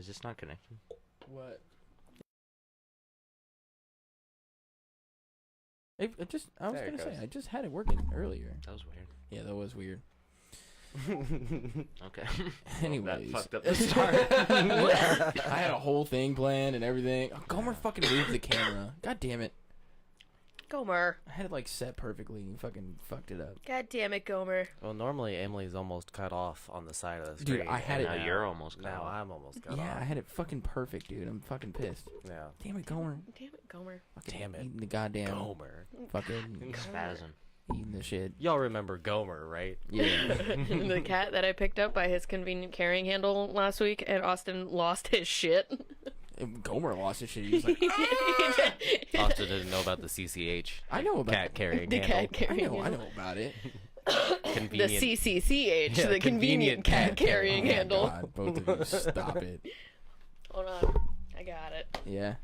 Is this not connected? What? I was gonna say, I just had it working earlier. That was weird. Yeah, that was weird. Okay. Anyways. That fucked up the start. I had a whole thing planned and everything. Oh, Gomer fucking moved the camera. God damn it. Gomer. I had it like set perfectly and you fucking fucked it up. God damn it, Gomer. Well, normally Emily's almost cut off on the side of the screen. Dude, I had it. Now you're almost cut Now off. I'm almost cut off. Yeah, I had it fucking perfect, dude. I'm fucking pissed. Yeah. Damn it, Gomer. Damn it, Gomer. Fucking Damn it. eating the goddamn Gomer. fucking Spazzing. eating the shit. Y'all remember Gomer, right? Yeah. The cat that I picked up by his convenient carrying handle last week, and Austin lost his shit. Gomer lost his shit. He was like, Austin didn't know about the CCH. I know about cat carrying The handle. cat carrying I handle. know about it. The Convenient. CCCH, Yeah, the convenient cat carrying Oh my handle. God, both of you, stop it. Hold on. I got it. Yeah.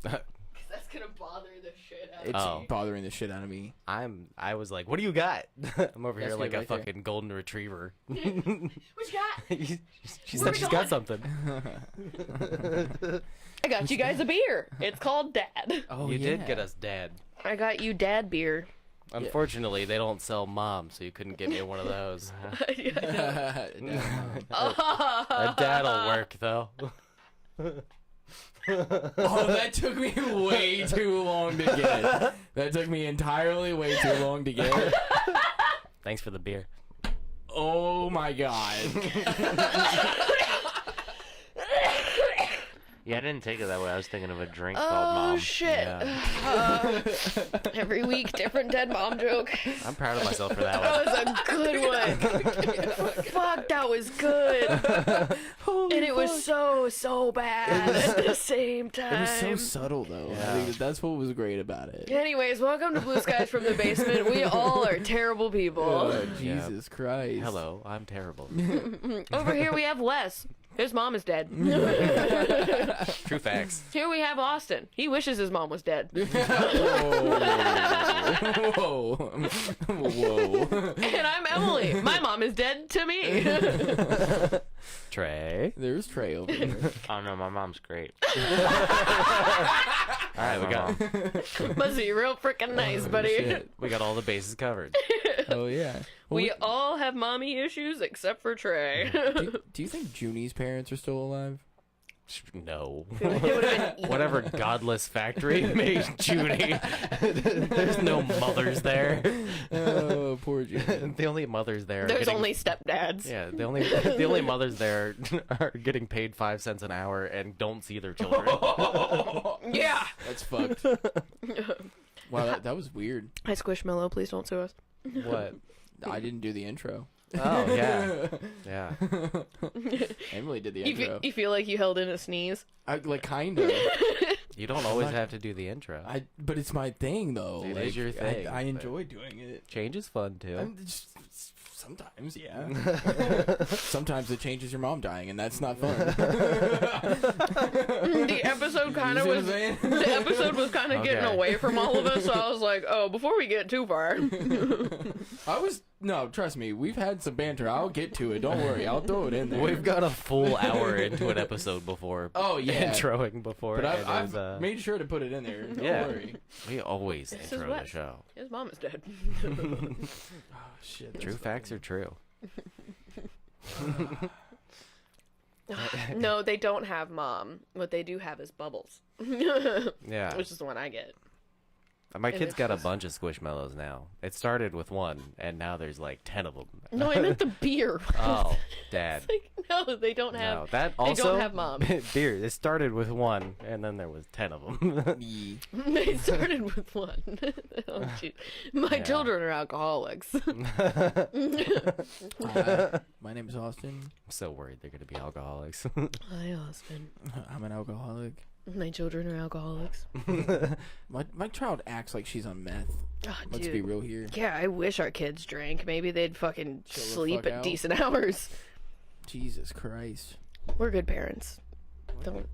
Yeah. Because that's going to bother the shit out of It's Oh. bothering the shit out of me. I was like, what do you got? I'm over That's here like good a right there. fucking golden retriever. What you got? She said she's got something. I got you guys a beer. It's called Dad. Oh, You yeah. did get us dad. I got you Dad beer. Unfortunately, they don't sell mom, so you couldn't get me one of those. Yeah, A dad'll work, though. Oh, that took me way too long to get. That took me entirely way too long to get. Thanks for the beer. Oh my God. Yeah, I didn't take it that way. I was thinking of a drink Oh, called Mom. shit. Yeah. Every week, different dead mom joke. I'm proud of myself for that one. That was a good one. Fuck, that was good. And it was so bad at the same It time. was so subtle, though. Yeah. I think that's what was great about it. Anyways, welcome to Blue Skies from the Basement. We all are terrible people. Oh, Jesus Christ. Hello, I'm terrible. Over here we have Les. His mom is dead. True facts. Here we have Austin. He wishes his mom was dead. Whoa. Whoa. And I'm Emily. My mom is dead to me. Trey. There's Trey over there. Oh no, my mom's great. Alright, we got Must be real freaking nice, buddy. Shit. we got all the bases covered. Oh, yeah. Well, We all have mommy issues except for Trey. do you think Junie's parents are still alive? No. It would have been Whatever godless factory made Judy. There's no mothers there. Oh, poor Junie. The only mothers there. Are There's getting, only stepdads. Yeah, the only mothers there are getting paid 5 cents an hour and don't see their children. Yeah. That's fucked. Wow, that was weird. Hi, Squishmallow. Please don't sue us. What? I didn't do the intro. Oh yeah, yeah. Emily did the You, intro. you feel like you held in a sneeze? Like, kind of. You don't always have to do the intro. But it's my thing, though. It like, is your thing, I but- enjoy doing it. Change is fun too. Sometimes, yeah. Sometimes it changes your mom dying, and that's not fun. The episode kind of You see was. what I'm saying? The episode was kind of getting Okay. away from all of us, so I was like, "Oh, before we get too far." No, trust me, we've had some banter. I'll get to it. Don't worry, I'll throw it in there. We've got a full hour into an episode before. Oh, yeah. Introing before. But and I've there's, made sure to put it in there. Don't Yeah. worry. We always This is intro what- the show. His mom is dead. Oh, shit. that's True facts are true. No, they don't have mom. What they do have is Bubbles, Yeah. which is the one I get. My and kid's it's got a just- bunch of Squishmallows now. It started with one, and now there's like 10 of them. No, I meant the beer. Oh, Dad. Like, no, they don't have. No, that they also don't have mom. beer. It started with one, and then there was 10 of them. Yeah. They started with one. Oh, jeez. My Yeah. children are alcoholics. My name's Austin. I'm so worried they're gonna be alcoholics. Hi, Austin. I'm an alcoholic. My children are alcoholics. My child acts like she's on meth. Oh, Let's dude. be real here. Yeah, I wish our kids drank. Maybe they'd fucking Chill the sleep fuck at out. decent hours. Jesus Christ. We're good parents. Don't.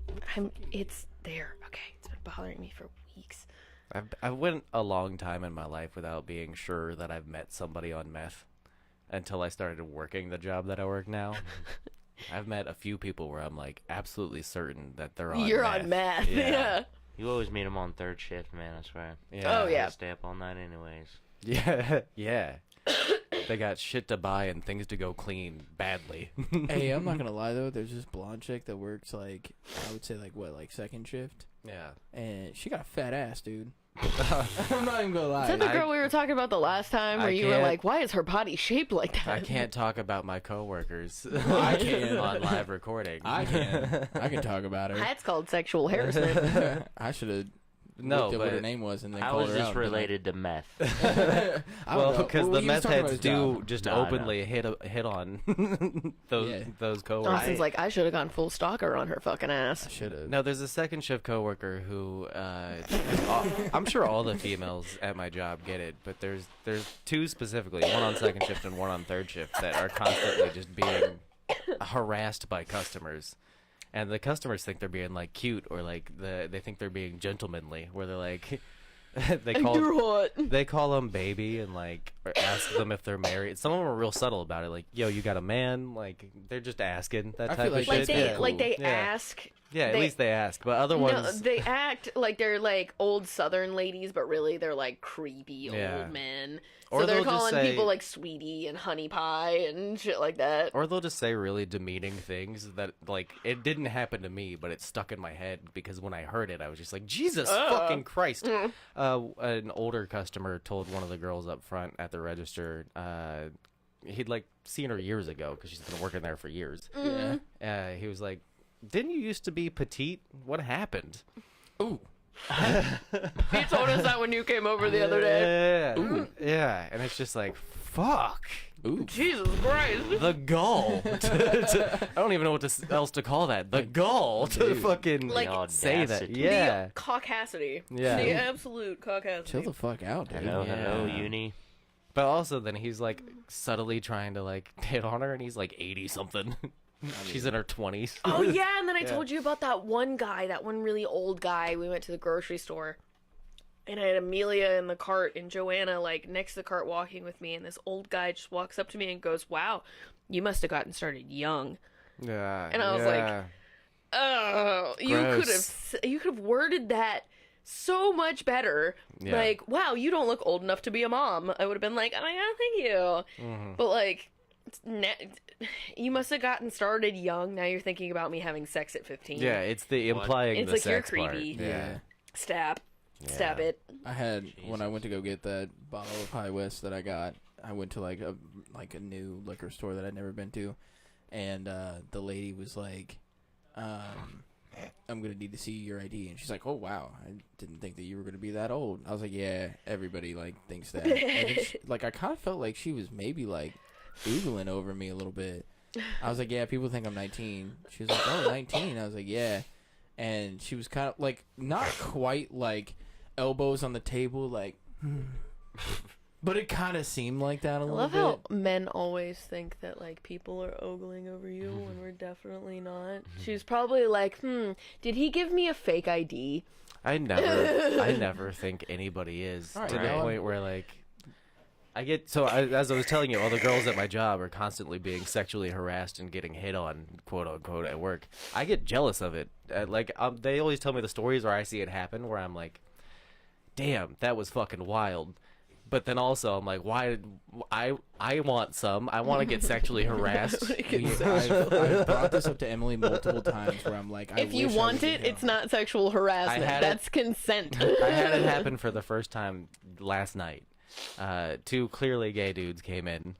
It's there. Okay, it's been bothering me for weeks. I went a long time in my life without being sure that I've met somebody on meth until I started working the job that I work now. I've met a few people where I'm like absolutely certain that they're on You're meth. on meth. Yeah. You always meet them on third shift, man. I swear. Oh, yeah. They stay up all night, anyways. Yeah, yeah. They got shit to buy and things to go clean badly. Hey, I'm not gonna lie though. There's this blonde chick that works like I would say like second shift, Yeah. and she got a fat ass, dude. I'm not even gonna lie. Is that the girl we were talking about the last time where I you were can't- like, why is her body shaped like that? I can't talk about my coworkers I can. on live recording. I can talk about her. That's called sexual harassment. I should have No, looked at what her but name was and then How called is her this out and been like, related to meth? I don't well, know. because Well, the he was meth talking about heads his do job. just No, I know. openly hit on those coworkers. Austin's like, I should have gone full stalker on her fucking ass. I should have. No, there's a second shift coworker who I'm sure all the females at my job get it, but there's two specifically, one on second shift and one on third shift, that are constantly just being harassed by customers. And the customers think they're being like cute, or like they think they're being gentlemanly, where they're like they call them baby and like or ask them if they're married. Some of them are real subtle about it, like, yo, you got a man? Like they're just asking that I type feel of like shit. Like that's they kinda cool. like they ask. Yeah, at they- least they ask. But other No, ones, they act like they're like old Southern ladies, but really they're like creepy Yeah. old men. Or So they're they'll just calling say- people like sweetie and honey pie and shit like that. or they'll just say really demeaning things that, like, it didn't happen to me, but it stuck in my head because when I heard it, I was just like, Jesus fucking Christ. An older customer told one of the girls up front at the register, he'd, like, seen her years ago because she's been working there for years. Yeah. He was like, didn't you used to be petite? What happened? Ooh. He told us that when you came over the other day. Yeah. Yeah. And it's just like, fuck. Ooh. Jesus Christ. The gall. I don't even know what else to call that. The gall to Dude. fucking Like- say that. audacity. Yeah. The caucasity. Yeah. The absolute caucasity. Chill the fuck out, dude. Hello, hello, Yeah. uni. But also then he's like subtly trying to like hit on her and he's like 80 something. She's in her 20s. Oh yeah, and then I Yeah. told you about that one guy, that one really old guy. We went to the grocery store, and I had Amelia in the cart and Joanna like next to the cart walking with me, and this old guy just walks up to me and goes, "Wow, you must have gotten started young." Yeah. And I was like, "Oh, Gross. you could have worded that so much better. Yeah. Like, wow, you don't look old enough to be a mom." I would have been like, "Oh my god, thank you." Mm-hmm. But like, you must have gotten started young. Now you're thinking about me having sex at 15. yeah, it's the implying It's the like you're sex part. creepy. Yeah. Stab. Stab Yeah. it. I had when I went to go get that bottle of High West that I got. I went to like a new liquor store that I'd never been to, and the lady was like, "I'm gonna need to see your ID," and she's like, "Oh wow, I didn't think that you were gonna be that old." I was like, "Yeah, everybody like thinks that." And it's, like I kind of felt like she was maybe like oogling over me a little bit. I was like, "Yeah, people think I'm 19." She was like, "Oh, 19." I was like, "Yeah," and she was kind of like not quite like elbows on the table, like, but it kind of seemed like that a I little love bit. how men always think that like people are ogling over you when we're definitely not. She's probably like, did he give me a fake ID? I never think anybody is All right, to the Alan. point where like as I was telling you, all the girls at my job are constantly being sexually harassed and getting hit on, quote unquote, at work. I get jealous of it. They always tell me the stories where I see it happen, where I'm like, damn, that was fucking wild. But then also I'm like, why did I want some? I want to get sexually harassed. I've brought this up to Emily multiple times where I'm like, If you want it, it's not sexual harassment. had it- That's consent. I had it happen for the first time last night. Two clearly gay dudes came in.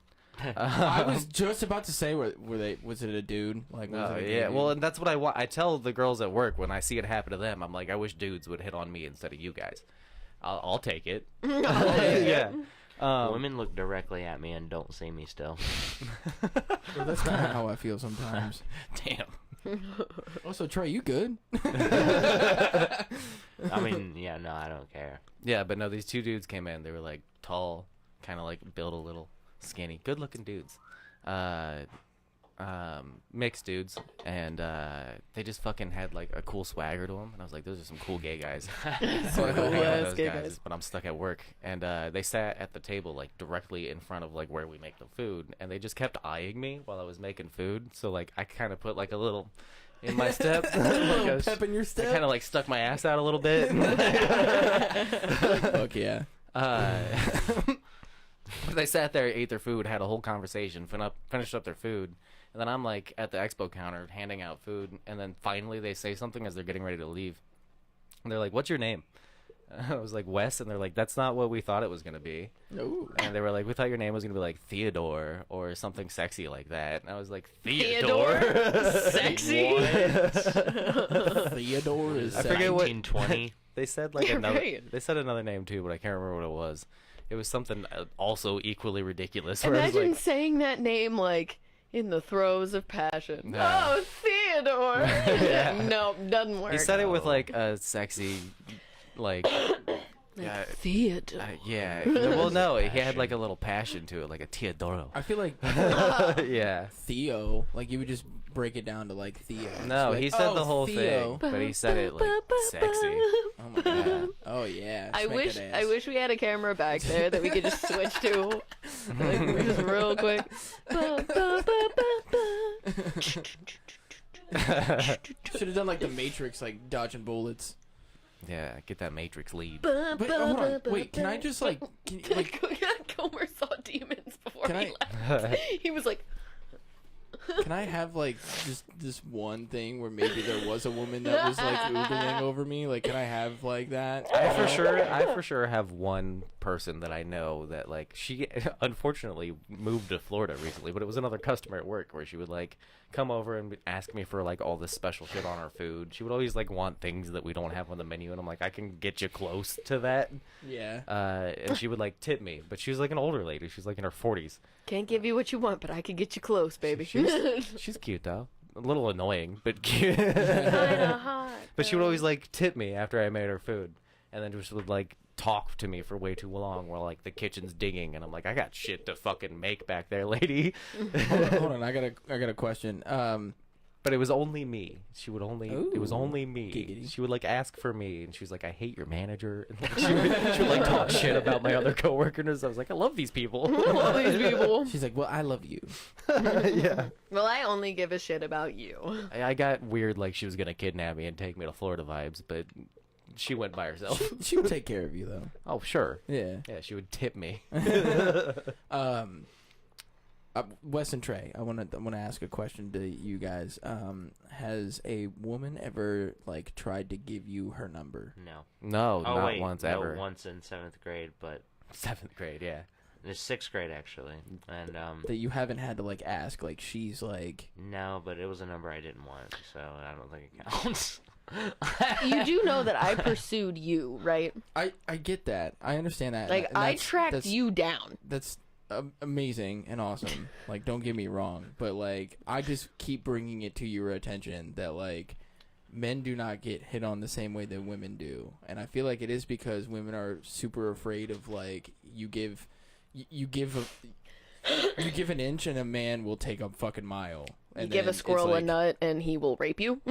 I was just about to say, were they? Was it a dude? Like, was it a gay Yeah, dude? well, and that's what I want. I tell the girls at work when I see it happen to them. I'm like, I wish dudes would hit on me instead of you guys. I'll take it. Yeah. Women look directly at me and don't see me still. Well, that's kind of how I feel sometimes. Damn. Also, Trey, you good? I mean, yeah, no, I don't care. Yeah, but no, these two dudes came in. They were like tall, kind of like built a little, skinny, good-looking dudes. I mixed dudes, and they just fucking had like a cool swagger to them, and I was like, those are some cool gay guys. So I go hang out with those gay guys, guys. but I'm stuck at work, and they sat at the table like directly in front of like where we make the food, and they just kept eyeing me while I was making food. So like I kind of put like a little in my step, because pep in your I step. kind of like stuck my ass out a little bit. Fuck yeah. They sat there, ate their food, had a whole conversation, finished up their food, and then I'm like at the expo counter handing out food, and then finally they say something as they're getting ready to leave. And they're like, "What's your name?" I was like, "Wes," and they're like, "That's not what we thought it was gonna be." Ooh. And they were like, "We thought your name was gonna be like Theodore or something sexy like that." And I was like, Theodore? Sexy? Theodore is. I forget what 1920. they said. Like Yeah, another. right. They said another name too, but I can't remember what it was. It was something also equally ridiculous. Where I was Imagine like, saying that name like in the throes of passion. Nah. Oh, Theodore. Yeah. No, doesn't work. he said it with like a sexy, like. Yeah, Theodore. yeah. Well, no, he had like a little passion to it, like a Teodoro. I feel like Yeah. Theo, like you would just break it down to like Theo. No, Just he like, said "Oh, the whole Theo." thing, but he said it like sexy. Oh my god. Oh yeah. I Smack wish that I ass. wish we had a camera back there that we could just switch to, like, just real quick. Ba, ba, ba, ba, ba. Should have done like the Matrix, like dodging bullets. Yeah, get that Matrix lead. Ba, Wait, ba, hold on. ba, Wait, can ba, I just ba. like, like Comer saw demons before Can he I- left. He was like, can I have like just this one thing where maybe there was a woman that was like oogling over me? Like, can I have like that? I for sure have one person that I know that like she unfortunately moved to Florida recently, but it was another customer at work where she would like come over and ask me for like all this special shit on our food. She would always like want things that we don't have on the menu, and I'm like, I can get you close to that. Yeah. And she would like tip me, but she was like an older lady. She's like in her 40s. can't give you what you want, but I could get you close, baby. She's cute though. A little annoying, but cute. Kinda hot. But she would always like tip me after I made her food, and then just would like talk to me for way too long while like the kitchen's dinging, and I'm like, I got shit to fucking make back there, lady. Hold on. I got a question. But it was only me. She would only. It was Ooh. only me. Giggity. She would like ask for me, and she was like, "I hate your manager." And like, she would like talk shit about my other coworkers. I was like, "I love these people." I love these people. She's like, well, I love you. Yeah. Well, I only give a shit about you. I got weird, like she was gonna kidnap me and take me to Florida vibes, but she went by herself. She would take care of you though. Oh sure. Yeah. Yeah, she would tip me. Wes and Trey, I want to ask a question to you guys. Has a woman ever like tried to give you her number? No. No, Oh not wait, once no, ever. once in 7th grade, but 7th grade, yeah. it's 6th grade actually, and That you haven't had to like ask, like she's like, no, but it was a number I didn't want, so I don't think it counts. You do know that I pursued you, right? I get that, I understand that. Like, and I that's- tracked that's- you down. That's amazing and awesome. Like, don't get me wrong, but like, I just keep bringing it to your attention that like, men do not get hit on the same way that women do, and I feel like it is because women are super afraid of like, you give an inch and a man will take a fucking mile. You And give then a it's squirrel like, a nut and he will rape you.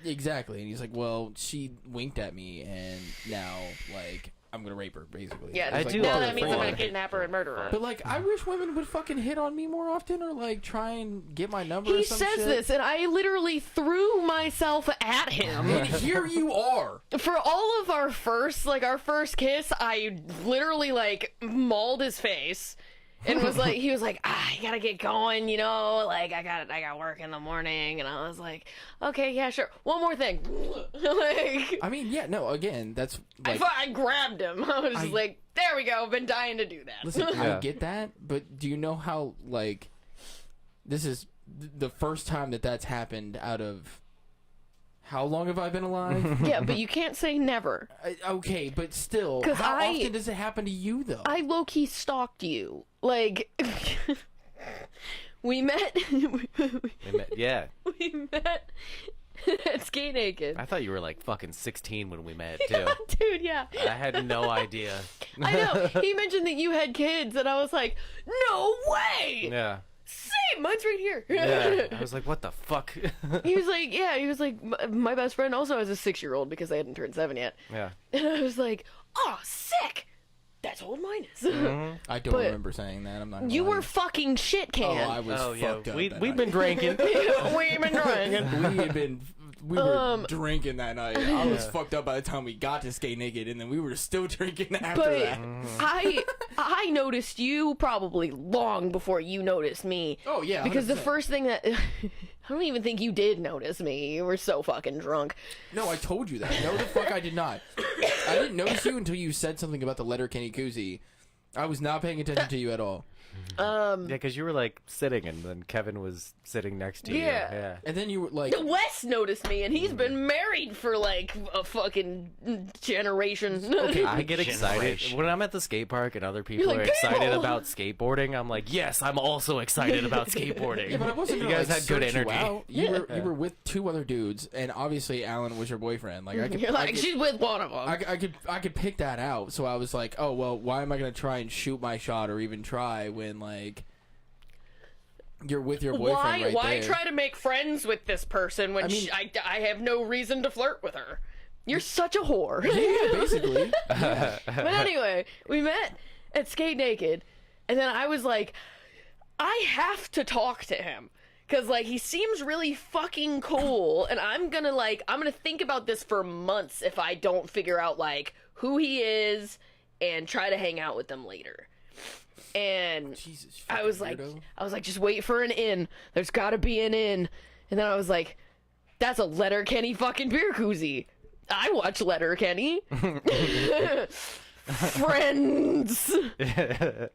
Exactly, and he's like, well, she winked at me and now like I'm gonna rape her basically. Yeah, I It's like, do now well, that all means I'm the gonna time. kidnap her and murder her. But like, I wish women would fucking hit on me more often, or like try and get my number. or He some says shit. this, and I literally threw myself at him. And here you are. For all of our first kiss, I literally like mauled his face. And was like, he was like, I gotta get going, you know, like I got work in the morning, and I was like, okay, yeah, sure. One more thing, like, I mean, yeah, no. Again, that's like, I grabbed him. I was just like, there we go. Been dying to do that. listen, Yeah. I get that, but do you know how like this is the first time that that's happened out of how long have I been alive? Yeah, but you can't say never. Okay, but still, 'Cause how I- often does it happen to you though? I low-key stalked you. Like, we met. Yeah. We met at Skate Naked. I thought you were like fucking 16 when we met too. Dude, yeah. I had no idea. I know. He mentioned that you had kids, and I was like, no way! Yeah. same, mine's right here. Yeah. I was like, what the fuck? He was like, yeah, he was like, my best friend also has a 6-year-old because they hadn't turned 7 yet. Yeah. And I was like, oh, sick. That's how old mine is. I don't But remember saying that. I'm not. Gonna You lie. were fucking shit can. Oh, I was fucked up. We've that been night. drinking. We've been drinking. We were drinking that night. I was fucked up by the time we got to Skate Naked, and then we were still drinking after But that. I noticed you probably long before you noticed me. Oh yeah, Because the 100%. first thing that I don't even think you did notice me. You were so fucking drunk. No, I told you that. No, the fuck I did not. I didn't notice you until you said something about the Letterkenny koozie. I was not paying attention to you at all. Yeah, because you were like sitting, and then Kevin was sitting next to you. Yeah. Yeah. And then you were like, Wes noticed me, and he's been married for like a fucking generation. Okay, I get excited Generation. when I'm at the skate park and other people You're are like, excited "People!" about skateboarding. I'm like, yes, I'm also excited about skateboarding. yeah, but I wasn't. You gonna, guys like, had good search you energy. out. You were with 2 other dudes, and obviously Alan was your boyfriend. Like I could, You're I like, could, she's with one of them. I could pick that out. So I was like, oh well, why am I gonna try and shoot my shot or even try when like you're with your boyfriend right Why there? try to make friends with this person when I mean- I have no reason to flirt with her? You're such a whore. Yeah, basically. But anyway, we met at Skate Naked, and then I was like, I have to talk to him. Cause like he seems really fucking cool, and I'm gonna think about this for months if I don't figure out like who he is and try to hang out with them later. And Jesus, I was fucking like, weirdo. just wait for an in. There's gotta be an in. And then I was like, that's a Letterkenny fucking beer koozie. I watch Letterkenny. Friends. Yeah,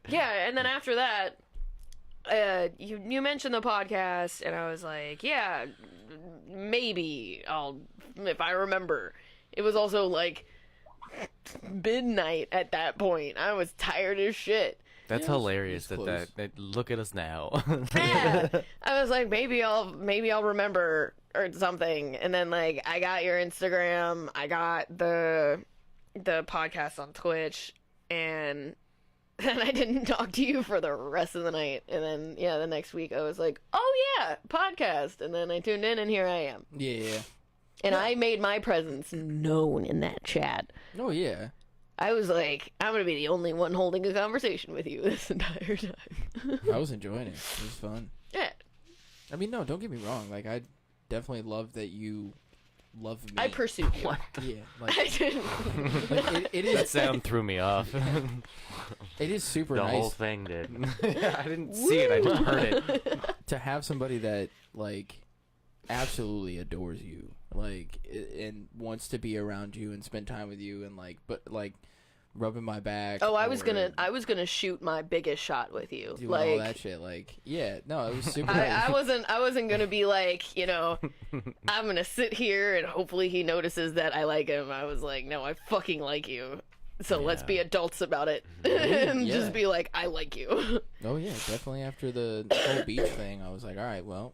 and then after that, you mentioned the podcast, and I was like, yeah, maybe I'll, if I remember. It was also like midnight at that point. I was tired as shit. That's Yeah, hilarious it's that look at us now. Yeah. I was like, maybe I'll remember or something. And then like I got your Instagram, I got the podcast on Twitch, and then I didn't talk to you for the rest of the night. And then the next week I was like, oh yeah, podcast. And then I tuned in, and here I am. Yeah. And I made my presence known in that chat. Oh yeah. I was like, I'm gonna be the only one holding a conversation with you this entire time. I was enjoying it. It was fun. Yeah. I mean, no, don't get me wrong. Like, I definitely love that you love me. I pursued you. Yeah, like, I didn't. like it That is. sound threw me off. It is super The nice whole thing did. I didn't see it. I just heard it. to have somebody that like absolutely adores you, like, and wants to be around you and spend time with you, and like rubbing my back. Oh, I was or gonna shoot my biggest shot with you. doing Like all that shit. Like, yeah, no, it was super. I wasn't gonna be like, you know, I'm gonna sit here and hopefully he notices that I like him. I was like, no, I fucking like you. So let's be adults about it and Yeah. just be like, I like you. Oh yeah, definitely after the whole beach thing, I was like, all right, well,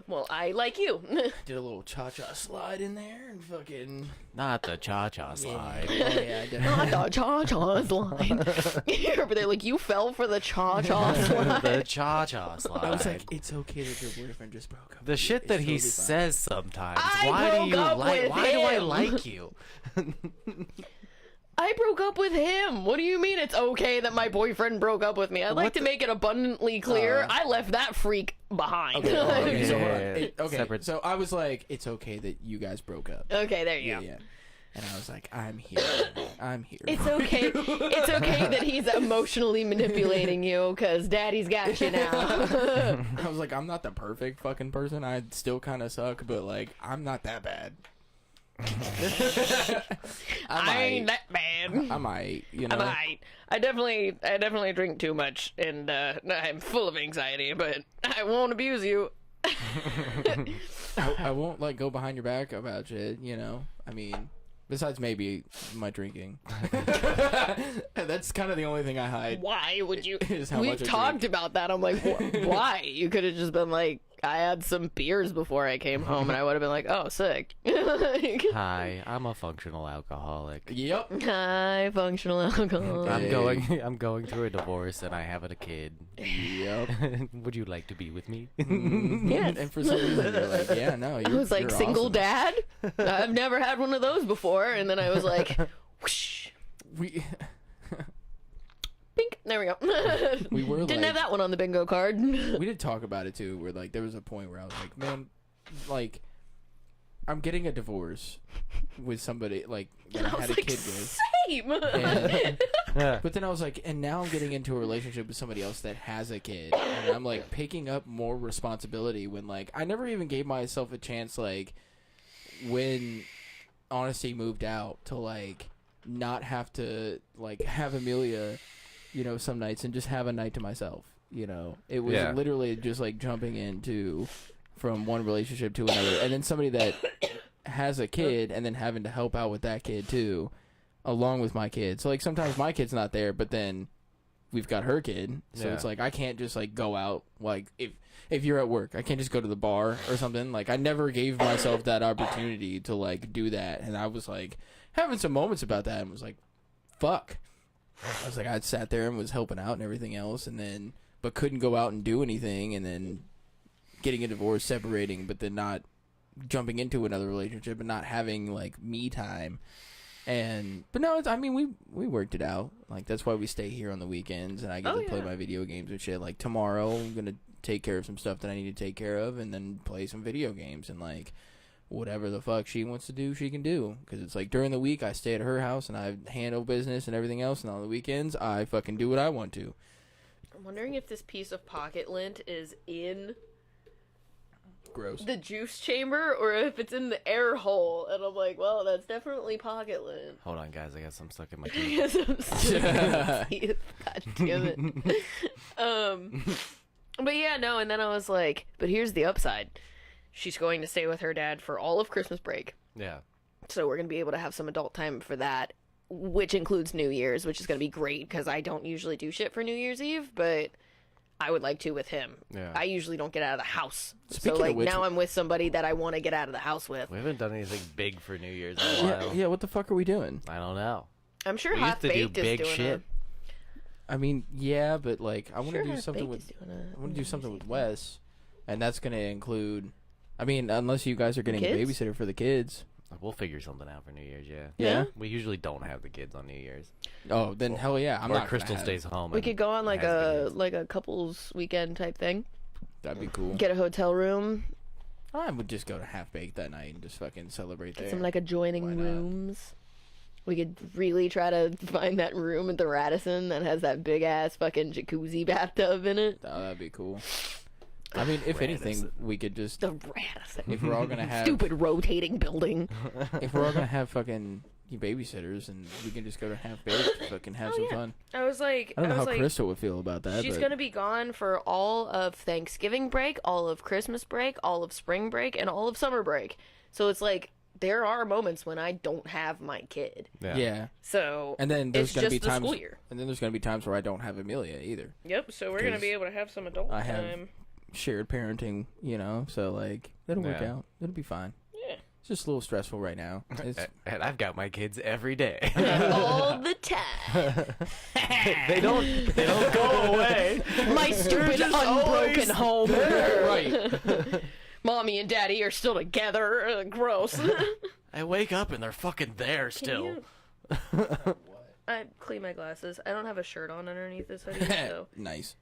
Well, I like you. did a little cha-cha slide in there and fucking. Not the cha-cha slide. Oh yeah, I did. Not the cha-cha slide. You're over there like, you fell for the cha-cha slide. The cha-cha slide. I was like, it's okay that your boyfriend just broke up. the with you. shit that It's he totally fine." says sometimes. I Why do broke you up like? with Why do I him. like you? I broke up with him. What do you mean it's okay that my boyfriend broke up with me? I'd like What to the- make it abundantly clear. I left that freak behind. Okay, okay, so, hold on. Yeah, Okay, separate- so I was like, it's okay that you guys broke up. Okay, there you Yeah, go. yeah. And I was like, I'm here. I'm here. It's okay. It's okay that he's emotionally manipulating you because daddy's got you now. I was like, I'm not the perfect fucking person. I still kind of suck, but like, I'm not that bad. I ain't that bad. I might, you know. I definitely drink too much, and I'm full of anxiety, but I won't abuse you. I won't like go behind your back about shit, you know. I mean, besides maybe my drinking. That's kind of the only thing I hide. Why would you? Is how We've much I talked drink. about that. I'm like, why? You could have just been like, I had some beers before I came home, and I would have been like, oh, sick. Like, Hi, I'm a functional alcoholic. Yep. hi, functional alcohol. I'm going through a divorce and I have a kid. Yep. Would you like to be with me? Yes. And for some reason, you're like, yeah, no. I was like, you're single awesome. dad? I've never had one of those before. And then I was like, whoosh, We pink. There we go. we were Didn't like, have that one on the bingo card. we did talk about it too. Where like there was a point where I was like, man, like I'm getting a divorce with somebody like that I I was had a like, kid with. same. And, but then I was like, and now I'm getting into a relationship with somebody else that has a kid, and I'm like picking up more responsibility when like I never even gave myself a chance like when Honesty moved out to like not have to like have Amelia, you know, some nights and just have a night to myself. You know, it was Yeah. literally just like jumping into from one relationship to another, and then somebody that has a kid and then having to help out with that kid too, along with my kid. So like sometimes my kid's not there, but then we've got her kid, so Yeah. it's like I can't just like go out like if you're at work, I can't just go to the bar or something. Like I never gave myself that opportunity to like do that, and I was like having some moments about that and was like, fuck. I was like, I sat there and was helping out and everything else, and then but couldn't go out and do anything, and then getting a divorce, separating, but then not jumping into another relationship and not having like me time. And but no, I mean we worked it out. Like that's why we stay here on the weekends, and I get to play my video games and shit. Like tomorrow, I'm gonna take care of some stuff that I need to take care of, and then play some video games and like whatever the fuck she wants to do, she can do. Because it's like during the week I stay at her house and I handle business and everything else, and on the weekends I fucking do what I want to. I'm wondering if this piece of pocket lint is in Gross. the juice chamber or if it's in the air hole. And I'm like, well, that's definitely pocket lint. Hold on, guys. I got some stuck in my teeth. God damn it. But yeah, no, and then I was like, but here's the upside. She's going to stay with her dad for all of Christmas break. Yeah. So we're going to be able to have some adult time for that, which includes New Year's, which is going to be great because I don't usually do shit for New Year's Eve, but I would like to with him. Yeah. I usually don't get out of the house. Speaking so like of which, now I'm with somebody that I want to get out of the house with. We haven't done anything big for New Year's in a while. Yeah, what the fuck are we doing? I don't know. I'm sure We used Half to do Baked is big doing shit. I mean, yeah, but like I want to Sure, do Half something Baked with is doing a I want to do New something Year's with Eve. Wes, and that's going to include. I mean, unless you guys are getting a Kids? babysitter for the kids. We'll figure something out for New Year's, yeah. Yeah? We usually don't have the kids on New Year's. Oh, then hell yeah, I'm or not. Crystal gonna have- stays home. We and could go on like has the a kids. couples weekend type thing. That'd be cool. Get a hotel room, I would just go to Half Baked that night and just fucking celebrate get there. some like Why adjoining not? rooms. We could really try to find that room at the Radisson that has that big ass fucking jacuzzi bathtub in it. Oh, that'd be cool. I mean, if anything, we could just The Radisson. if we're all gonna have Stupid rotating building. if we're all gonna have fucking babysitters, and we can just go to Half Baked to fucking have some fun. I was like, I don't know how Crystal would feel about that. she's but gonna be gone for all of Thanksgiving break, all of Christmas break, all of spring break, and all of summer break. So it's like there are moments when I don't have my kid. yeah. So And then there's it's gonna just be the times, school year. and then there's gonna be times where I don't have Amelia either. Yep. So we're gonna 'Cause be able to have some adult I have- time. Shared parenting, you know, so like it'll work Yeah. out. It'll be fine. Yeah. It's just a little stressful right now. It's, And I've got my kids every day. All the time. they don't go away. My stupid unbroken home. right. Mommy and Daddy are still together. Gross. I wake up and they're fucking there still. I clean my glasses. I don't have a shirt on underneath this hoodie, so Nice.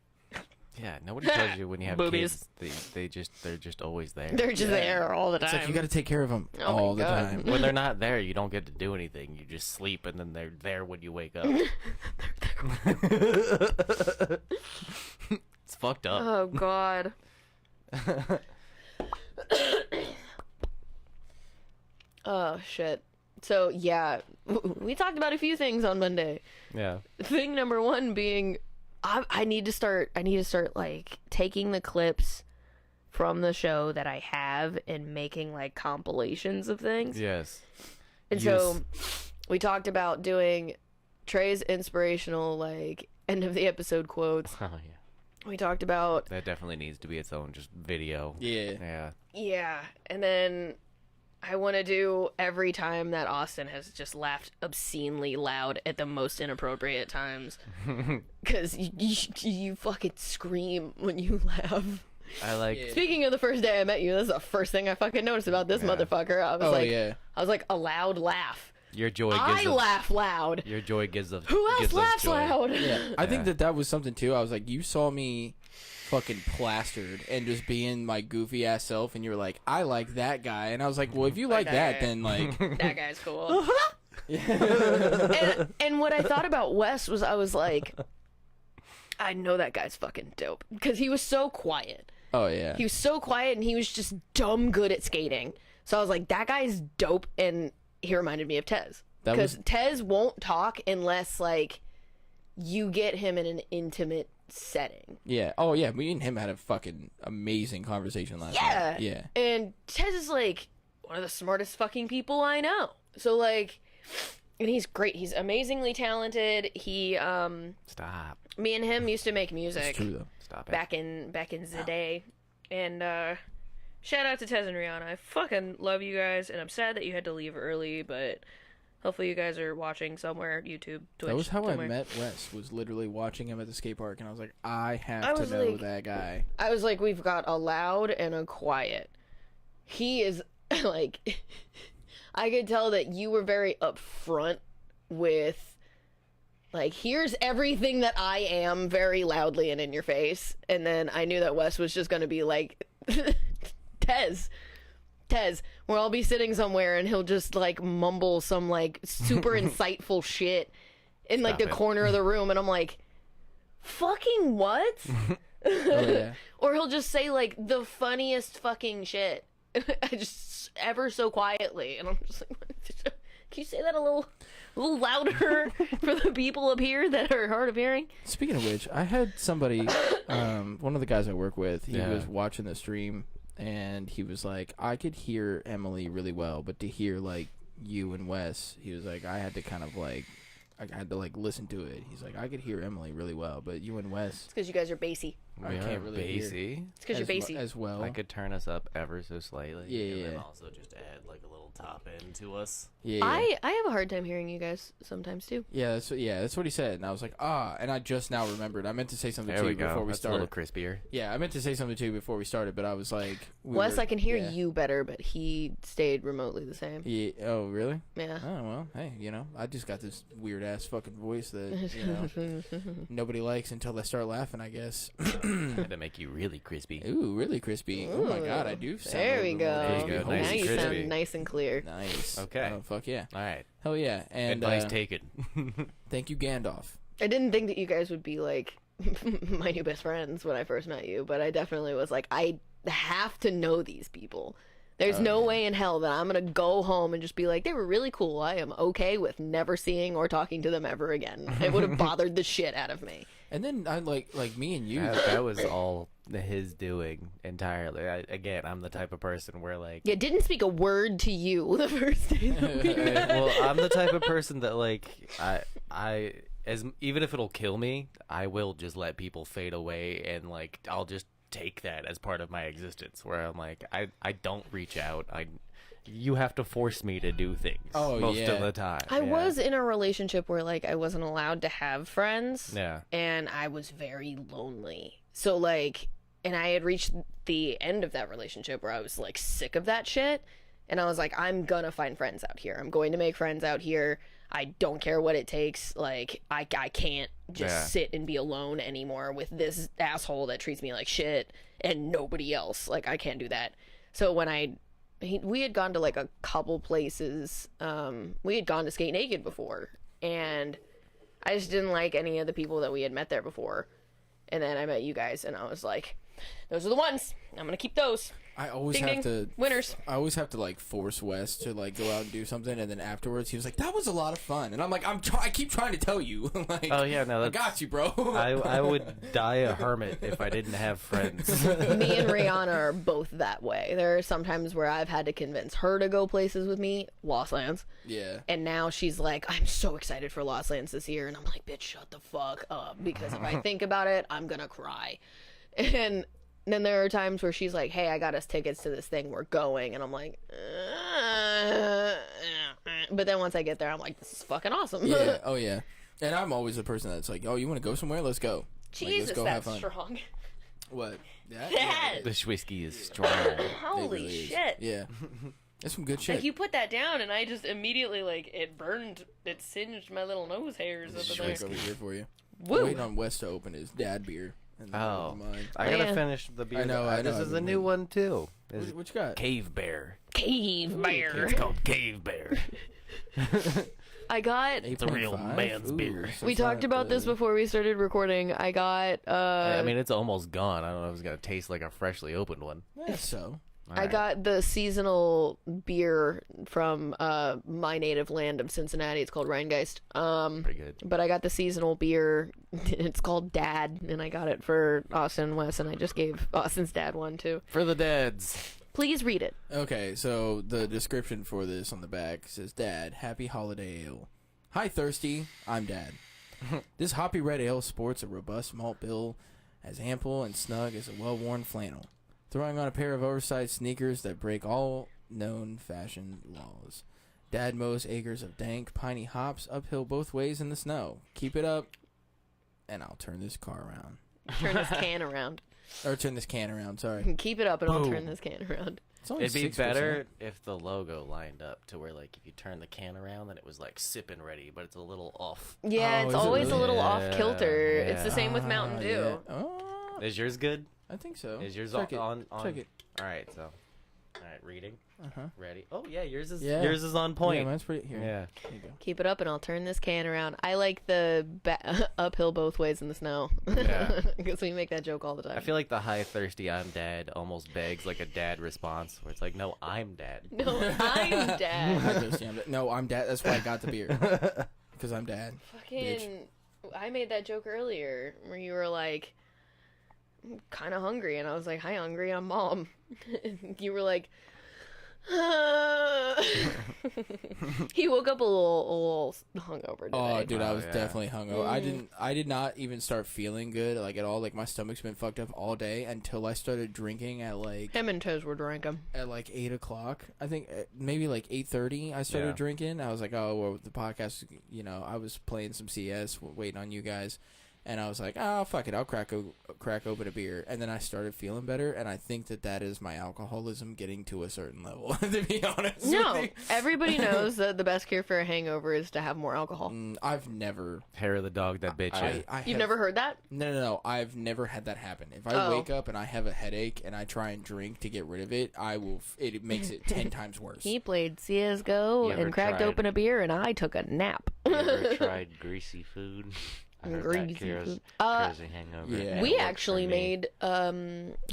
Yeah, nobody tells you when you have Boobies. kids. They're just always there. they're just there all the It's time. like you got to take care of them Oh my all the God. time. When they're not there, you don't get to do anything. You just sleep, and then they're there when you wake up. It's fucked up. Oh God. Oh shit. So yeah, we talked about a few things on Monday. Yeah. Thing number one being, I need to start like taking the clips from the show that I have and making like compilations of things. Yes. And so we talked about doing Trey's inspirational like end of the episode quotes. Oh yeah. We talked about That definitely needs to be its own just video. Yeah. yeah, and then I want to do every time that Austin has just laughed obscenely loud at the most inappropriate times, because you fucking scream when you laugh. I like. Yeah. Speaking of the first day I met you, this is the first thing I fucking noticed about this motherfucker. I was like, a loud laugh. Your joy gives I us, laugh loud. Your joy gives us. Who else gives us laughs joy. loud? Yeah, I think that was something too. I was like, you saw me fucking plastered and just being my goofy ass self, and you were like, I like that guy, and I was like, well, if you like that, then like That guy's cool. and what I thought about Wes was, I was like, I know that guy's fucking dope, because he was so quiet. oh yeah, He was so quiet, and he was just dumb good at skating. So I was like, that guy's dope, and he reminded me of Tez. That Because was- Tez won't talk unless, like, you get him in an intimate setting. yeah, oh yeah. Me and him had a fucking amazing conversation last Yeah. night. Yeah, And Tez is, like, one of the smartest fucking people I know. So, like, and he's great. He's amazingly talented. He, Stop. me and him used to make music. it's true though. Stop it. back in the day. And shout out to Tez and Rihanna. I fucking love you guys, and I'm sad that you had to leave early, but hopefully you guys are watching somewhere, YouTube, Twitch. That was how somewhere. I met Wes. Was literally watching him at the skate park, and I was like, I have I to was know like- that guy. I was like, we've got a loud and a quiet. He is like, I could tell that you were very upfront with, like, here's everything that I am very loudly and in your face. And then I knew that Wes was just going to be like, Tez, where I'll be sitting somewhere and he'll just, like, mumble some, like, super insightful shit in, like, Stop the it. corner of the room. And I'm like, fucking what? Oh yeah, Or he'll just say, like, the funniest fucking shit. I just, ever so quietly. And I'm just like, can you say that a little louder for the people up here that are hard of hearing? Speaking of which, I had somebody, one of the guys I work with, he Yeah. was watching the stream, and he was like, I could hear Emily really well, but to hear, like, you and Wes, he was like, I had to kind of, like, I had to, like, listen to it. He's like, I could hear Emily really well, but you and Wes, It's because you guys are bassy. I We can't are really hear. bassy. It's because you're bassy. as well. I could turn us up ever so slightly. Yeah, And then yeah. also just add like a little top end to us. Yeah, I have a hard time hearing you guys sometimes, too. that's what he said, and I was like, and I just now remembered. I meant to say something There to we you go. before we That's a little started. crispier. Yeah, I meant to say something to you before we started, but I was like, Wes, I can hear yeah. you better, but he stayed remotely the same. Yeah. Oh, really? Yeah. Oh well, hey, I just got this weird ass fucking voice that nobody likes until I start laughing, I guess. Had to make you really crispy. Ooh, really crispy. Oh my god, I do sound. There a we little more go. There you crispy. go, Holy nice Now and you shit. crispy. sound nice and clear. Nice. Okay. Oh fuck yeah. All right. Hell yeah. And Advice taken. thank you, Gandalf. I didn't think that you guys would be like my new best friends when I first met you, but I definitely was like, I have to know these people. There's no way in hell that I'm gonna go home and just be like, they were really cool. I am okay with never seeing or talking to them ever again. It would have bothered the shit out of me. And then I like me and you. That was all his doing entirely. I'm the type of person where like, Yeah, didn't speak a word to you the first day that we met. well, I'm the type of person that like I as even if it'll kill me, I will just let people fade away, and like I'll just take that as part of my existence. Where I'm like, I don't reach out. You have to force me to do things most yeah. of the time. I Yeah. was in a relationship where like I wasn't allowed to have friends. Yeah. And I was very lonely. So like, and I had reached the end of that relationship where I was like sick of that shit. And I was like, I'm gonna find friends out here. I'm going to make friends out here. I don't care what it takes. Like, I can't just Yeah. sit and be alone anymore with this asshole that treats me like shit and nobody else. Like, I can't do that. So when we had gone to like a couple places. We had gone to Skate Naked before, and I just didn't like any of the people that we had met there before. And then I met you guys, and I was like, those are the ones. I'm gonna keep those. I always Ding, have ding. to Winners. I always have to like force Wes to like go out and do something, and then afterwards he was like, "That was a lot of fun," and I'm like, I keep trying to tell you, like, Oh yeah, no, I that's, got you, bro. I would die a hermit if I didn't have friends. Me and Rihanna are both that way. There are sometimes where I've had to convince her to go places with me, Lost Lands, Yeah. and now she's like, I'm so excited for Lost Lands this year, and I'm like, bitch, shut the fuck up, because if I think about it, I'm gonna cry. And then there are times where she's like, hey, I got us tickets to this thing, we're going, and I'm like, but then once I get there, I'm like, this is fucking awesome. Yeah. Oh yeah. And I'm always the person that's like, "Oh, you want to go somewhere? Let's go." Jesus, let's go have that's fun. strong. What? That? That- This whiskey is strong. Holy really is. shit. Yeah. That's some good shit. Like, you put that down, and I just immediately, like, it singed my little nose hairs over there. Drink over here for you. I'm Woo! waiting on Wes to open his dad beer. And then Oh. open mine. I gotta Yeah. finish the beer. I know, This I've is a been new waiting. one too. This is What you got? Cave Bear. Cave bear. It's called Cave Bear. I got... It's a real 8.5? man's beer. so We it's not talked about this the- before we started recording. I got, I mean, it's almost gone. I don't know if it's gonna taste like a freshly opened one. Yeah, so. I got the seasonal beer from my native land of Cincinnati. It's called Rheingeist. Pretty good. But I got the seasonal beer. It's called Dad, and I got it for Austin and Wes, and I just gave Austin's dad one too. For the dads. Please read it. Okay, so the description for this on the back says, "Dad, happy holiday ale. Hi, Thirsty. I'm Dad. This hoppy red ale sports a robust malt bill as ample and snug as a well-worn flannel, throwing on a pair of oversized sneakers that break all known fashion laws. Dad mows acres of dank, piney hops uphill both ways in the snow. Keep it up, and I'll turn this car around. Turn this can around. Or turn this can around, sorry. Keep it up, and I'll Boom. turn this can around. It's only It'd be 6%. better if the logo lined up to where, like, if you turn the can around, then it was like sipping ready, but it's a little off. Yeah, Oh, it's is it always really? a little Yeah, off kilter. It's the yeah. same with Mountain Dew. Yeah. Oh, Is yours good? I think so. Is yours Check it. on? Check it. All right, so, all right, reading, Uh-huh. ready. Oh yeah, yours is Yeah. yours is on point. Yeah, mine's pretty. Here. Yeah. There you go. Keep it up, and I'll turn this can around. I like the uphill both ways in the snow. Yeah. Because we make that joke all the time. I feel like the high thirsty I'm dad almost begs like a dad response where it's like, no, I'm dad. No, I'm I Dad. just, yeah, no, I'm Dad. That's why I got the beer. Because I'm Dad. Fucking, I made that joke earlier where you were like, I'm kind of hungry, and I was like, hi, hungry, I'm Mom. You were like, he woke up a little hungover today. Oh, dude, I Oh, was yeah. definitely hungover. I did not even start feeling good, like, at all. Like, my stomach's been fucked up all day until I started drinking at, like, Him and Toes were drinking. 8 o'clock. I think maybe, like, 8:30 I started Yeah. drinking. I was like, oh, well, the podcast, you know, I was playing some CS, waiting on you guys. And I was like, oh, fuck it, I'll crack open a beer. And then I started feeling better, and I think that is my alcoholism getting to a certain level, to be honest No, with you. everybody knows that the best cure for a hangover is to have more alcohol. I've never... Hair of the dog that bitch you. You've never heard that? No. I've never had that happen. If I Oh. wake up and I have a headache and I try and drink to get rid of it, it makes it 10 times worse. He played CSGO You ever and cracked tried- open a beer, and I took a nap. You ever tried greasy food? I heard Greasy that cures, food. cures a hangover. Yeah. It We worked for actually me. made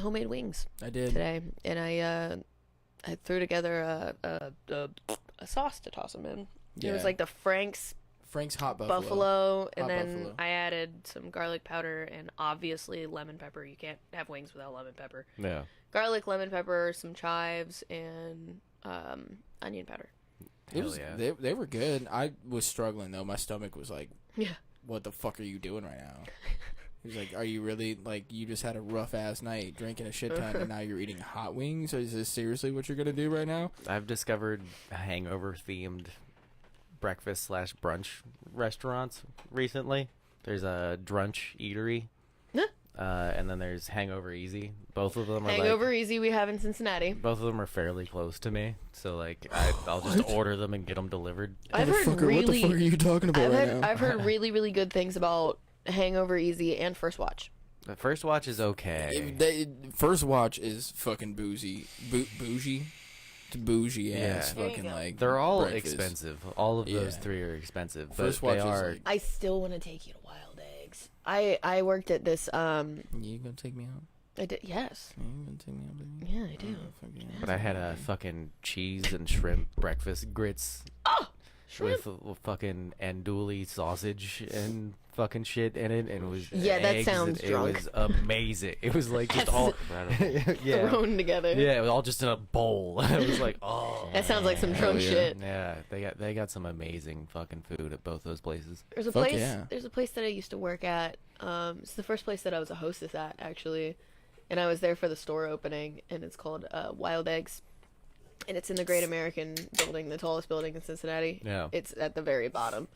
homemade wings I did. today, and I threw together a sauce to toss them in. It was Yeah. like the Frank's Frank's Hot buffalo, and Hot then buffalo. I added some garlic powder and obviously lemon pepper. You can't have wings without lemon pepper. Yeah. Garlic, lemon pepper, some chives, and onion powder. It was, yeah. they were good. I was struggling, though. My stomach was like, Yeah. what the fuck are you doing right now? He was like, are you really, like, you just had a rough-ass night drinking a shit ton, and now you're eating hot wings? Is this seriously what you're going to do right now? I've discovered hangover-themed breakfast/brunch restaurants recently. There's a Drunch Eatery, and then there's Hangover Easy. Both of them are Hangover Easy we have in Cincinnati. both of them are fairly close to me, so like I'll just order them and get them delivered. I've heard what the fuck are you talking about I've heard really, really good things about Hangover Easy and First Watch. The First Watch is okay. First Watch is fucking bougie. Bougie? It's bougie ass There you fucking, go. like, They're all breakfast. expensive. All of those Yeah. three are expensive, but First they Watch is are. like, I still want to take you to Wild Eggs. I worked at this you gonna take me out? I did. Yes. Yeah, you gonna take me out there? Yeah, I do. Fuck yeah. But I had a fucking cheese and shrimp breakfast grits Shrimp. with fucking andouille sausage and fucking shit in it, and it was Yeah, that eggs, sounds and drunk. It was amazing. It was like just That's all Incredible. yeah. Thrown together. Yeah, it was all just in a bowl. It was like, oh. That sounds like some drunk yeah. shit. Yeah, they got some amazing fucking food at both those places. There's a Fuck place. yeah. There's a place that I used to work at. It's the first place that I was a hostess at, actually, and I was there for the store opening. And it's called Wild Eggs, and it's in the Great American Building, the tallest building in Cincinnati. Yeah. It's at the very bottom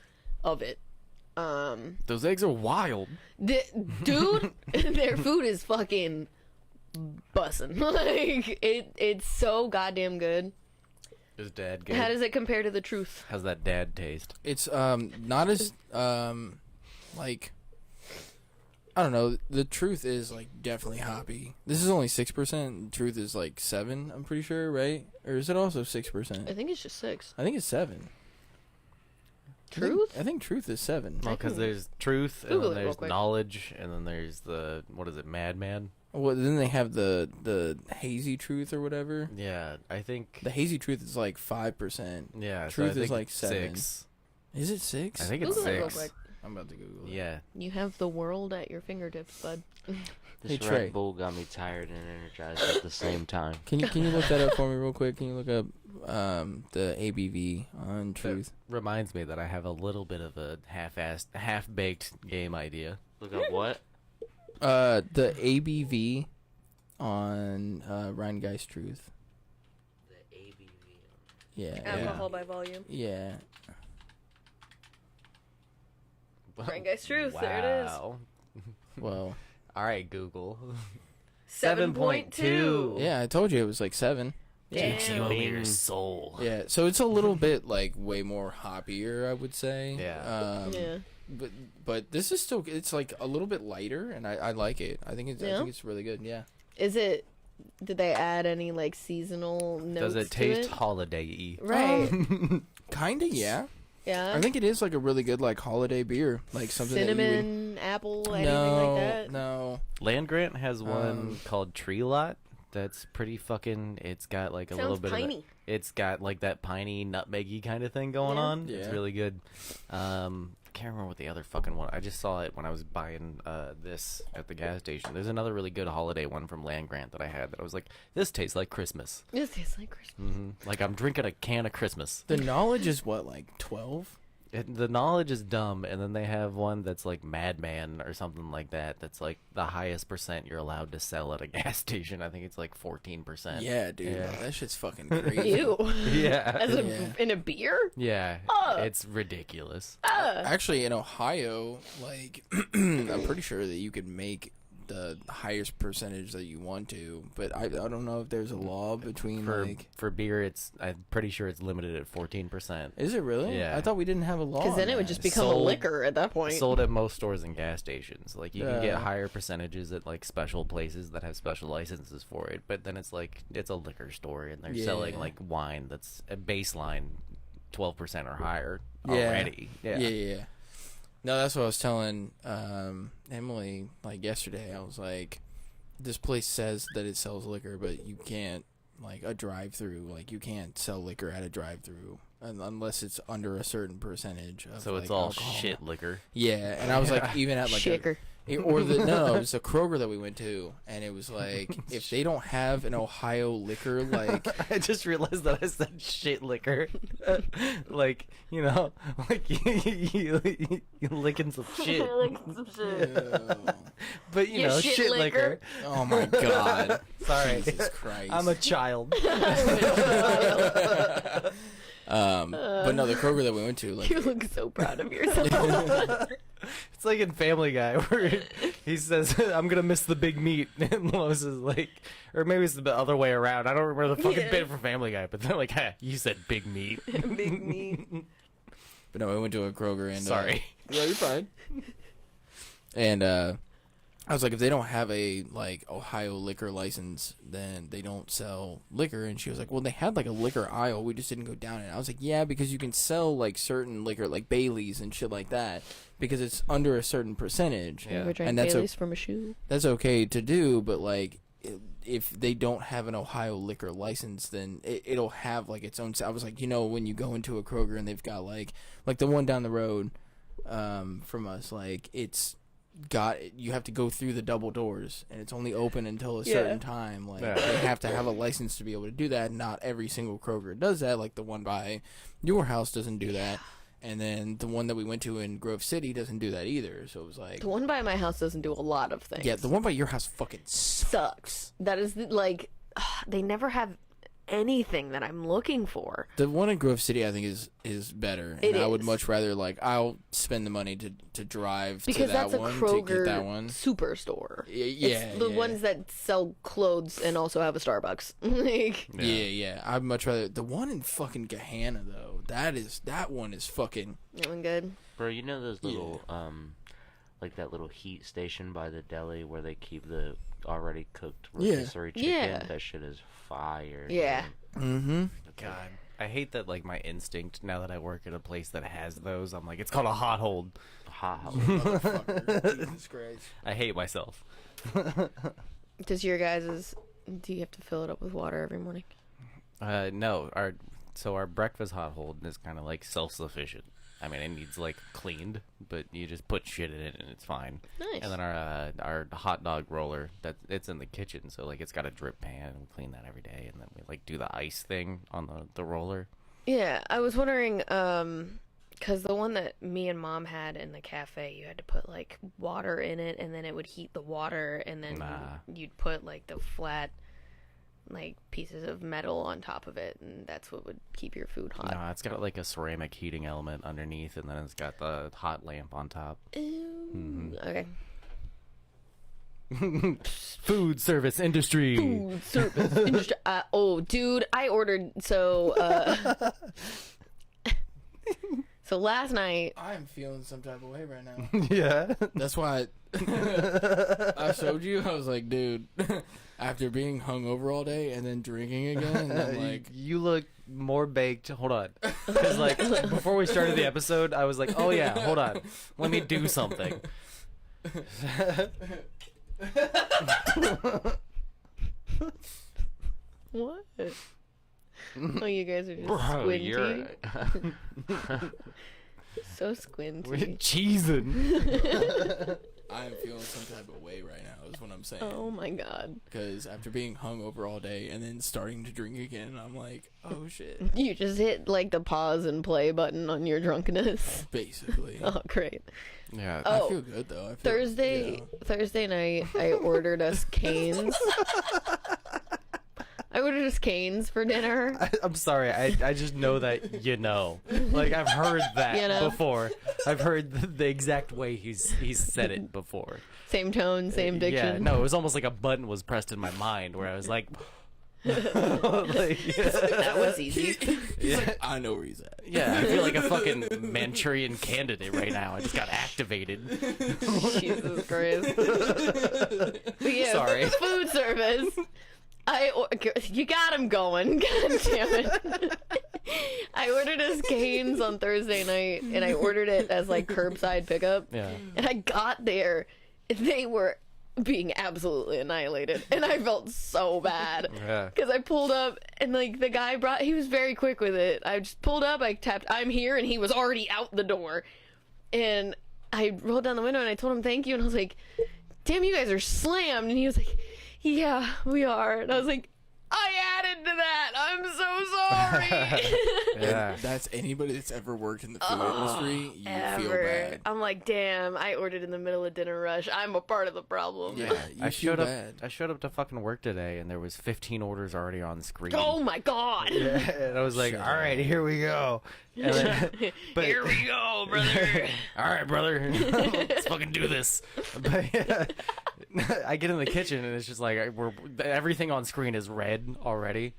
of it. Those eggs are wild. Dude, their food is fucking bussin'. Like it's so goddamn good. Is dad good? How does it compare to the truth? How's that dad taste? It's not as like, I don't know. The truth is like definitely hoppy. This is only 6%. Truth is like 7. I'm pretty sure, right? Or is it also 6%? I think it's just 6. I think it's 7. Truth? I think truth is 7. Well, because there's truth, and Google then it real there's quick. knowledge, and then there's the, what is it, madman? Well, then they have the hazy truth or whatever. Yeah, I think. The hazy truth is like 5%. Yeah, truth so I is think like 7. 6. Is it 6? I think it's Google it real 6. quick. I'm about to Google it. Yeah. You have the world at your fingertips, bud. This Hey, Trey. Red Bull got me tired and energized at the same time. Can you look that up for me real quick? Can you look up the ABV on truth? Reminds me that I have a little bit of a half-baked game idea. Look up what? The ABV on Ryan Guy's Truth. The ABV. Yeah. Alcohol by volume. Yeah. Brain Guy's Truth, there it is. Wow. Well, All right, Google. 7.2. yeah, I told you it was like 7. Takes you over Damn. your soul. Yeah, so it's a little bit like way more hoppier, I would say. Yeah. Yeah. But this is still, it's like a little bit lighter, and I like it. I think Yeah? it's really good. Yeah. Is it? Did they add any like seasonal notes? Does it to taste it? holiday-y? Right. Kinda, yeah. Yeah. I think it is like a really good like holiday beer, like something cinnamon, apple, that you would... anything like that. No. Land Grant has one called Tree Lot. That's pretty fucking. It's got like a little Sounds bit piney. of. It's got like that piney nutmeggy kind of thing going Yeah. on. It's Yeah. really good. Can't remember what the other fucking one. I just saw it when I was buying this at the gas station. There's another really good holiday one from Land Grant that I had that I was like, this tastes like Christmas. It tastes like Christmas. Like I'm drinking a can of Christmas. The knowledge is what, like 12? The knowledge is dumb, and then they have one that's like Madman or something like that. That's like the highest percent you're allowed to sell at a gas station. I think it's like 14%. Yeah, dude. Yeah. That shit's fucking crazy. Ew. Yeah. As a, Yeah. in a beer? Yeah. It's ridiculous. Actually, in Ohio, like, I'm pretty sure that you could make the highest percentage that you want to, but I don't know if there's a law between For beer, I'm pretty sure it's limited at 14%. Is it really? Yeah. I thought we didn't have a law. Because then on it would that. just become a Sold- liquor at that point. Sold at most stores and gas stations. Like you can get Yeah. higher percentages at like special places that have special licenses for it, but then it's like it's a liquor store and they're selling Yeah. like wine that's a baseline 12% or higher Yeah. already. Yeah. No, that's what I was telling Emily like yesterday. I was like, this place says that it sells liquor, but you can't, like, a drive-through, like, you can't sell liquor at a drive-through unless it's under a certain percentage of, So it's like, all alcohol. shit liquor. Yeah, and I was like, even at like Shaker. or the no, it was a Kroger that we went to, and it was like, if they don't have an Ohio liquor, like, I just realized that I said shit liquor. Like, you know, like you licking some shit. But, you You know, shit shit liquor. liquor. oh my god, Sorry. Jesus Christ. I'm a child. But no, the Kroger that we went to, like, You look so proud of yourself. It's like in Family Guy where he says, I'm going to miss the big meat. And Lois is like, or maybe it's the other way around. I don't remember the fucking Yeah. bit from Family Guy, but they're like, hey, you said big meat. Big meat. but no, we went to a Kroger and Sorry. yeah, you're fine. And I was like, if they don't have a like Ohio liquor license, then they don't sell liquor. And she was like, well, they had like a liquor aisle, we just didn't go down it. I was like, yeah, because you can sell like certain liquor, like Bailey's and shit like that, because it's under a certain percentage. Yeah. Ever drank And that's Bailey's from a shoe? That's okay to do, but like if they don't have an Ohio liquor license, then it'll have like its own. I was like, when you go into a Kroger and they've got like the one down the road from us, like you have to go through the double doors and it's only open until a certain time. Like they have to have a license to be able to do that. Not every single Kroger does that. Like the one by your house doesn't do that. And then the one that we went to in Grove City doesn't do that either. So it was like... The one by my house doesn't do a lot of things. Yeah, the one by your house fucking sucks. That is, like... They never have anything that I'm looking for. The one in Grove City, I think, is better. And I would much rather, like... I'll spend the money to drive to that one. Because that's a Kroger to get that one. superstore. Yeah, it's the ones that sell clothes and also have a Starbucks. Like... Yeah. I'd much rather... The one in fucking Gahanna, though. That one is fucking... That one good? Bro, you know those little, like that little heat station by the deli where they keep the already cooked rotisserie chicken? Yeah. That shit is fire. Yeah. Mm-hmm. God, I hate that. Like my instinct now that I work at a place that has those, I'm like, it's called a hot hold. Hot hold. Motherfucker. Jesus Christ. I hate myself. Does your guys's... Do you have to fill it up with water every morning? No, our breakfast hot hold is kind of like self-sufficient. I mean, it needs like cleaned, but you just put shit in it and it's fine. Nice. And then our hot dog roller, it's in the kitchen, so like it's got a drip pan, and we clean that every day, and then we like do the ice thing on the roller. Yeah, I was wondering, because the one that me and Mom had in the cafe, you had to put like water in it, and then it would heat the water, and then you'd put like the flat like pieces of metal on top of it, and that's what would keep your food hot. No, it's got like a ceramic heating element underneath, and then it's got the hot lamp on top. Okay. Food service industry. Food service industry. Oh, dude, I ordered so last night. I'm feeling some type of way right now. Yeah. That's why I showed you. I was like, dude, after being hungover all day and then drinking again, and then like you look more baked. Hold on, because like before we started the episode, I was like, oh yeah, hold on, let me do something. What? Oh, you guys are just Bro, squinty. you're... So squinty. We're cheesing. I am feeling some type of way right now, is what I'm saying. Oh my god. Because after being hungover all day and then starting to drink again, I'm like, oh shit. You just hit like the pause and play button on your drunkenness. Basically. Oh, great. Yeah. Oh, I feel good though. Thursday night, I ordered us Cane's. I ordered us Cane's for dinner. I'm sorry. I just know that Like I've heard that before. I've heard the exact way he's said it before. Same tone, same diction. Yeah. No, it was almost like a button was pressed in my mind where I was like. That was easy. He's like, I know where he's at. Yeah, I feel like a fucking Manchurian candidate right now. I just got activated. Jesus Christ. But yeah, Sorry. Food service. You got him going. God damn it. I ordered us Cane's on Thursday night, and I ordered it as like curbside pickup. Yeah. And I got there, and they were being absolutely annihilated, and I felt so bad. Yeah. Because I pulled up, and like the guy he was very quick with it. I just pulled up, I tapped, I'm here, and he was already out the door. And I rolled down the window, and I told him thank you, and I was like, damn, you guys are slammed. And he was like, yeah, we are. And I was like, I added to that. I'm so sorry. Yeah. That's anybody that's ever worked in the food industry. You feel bad. I'm like, damn, I ordered in the middle of dinner rush. I'm a part of the problem. Yeah, I showed up to fucking work today, and there was 15 orders already on screen. Oh my god. Yeah, and I was like, all right, here we go. And then, here we go, brother. All right, brother. Let's fucking do this. But yeah, I get in the kitchen, and it's just like everything on screen is red already.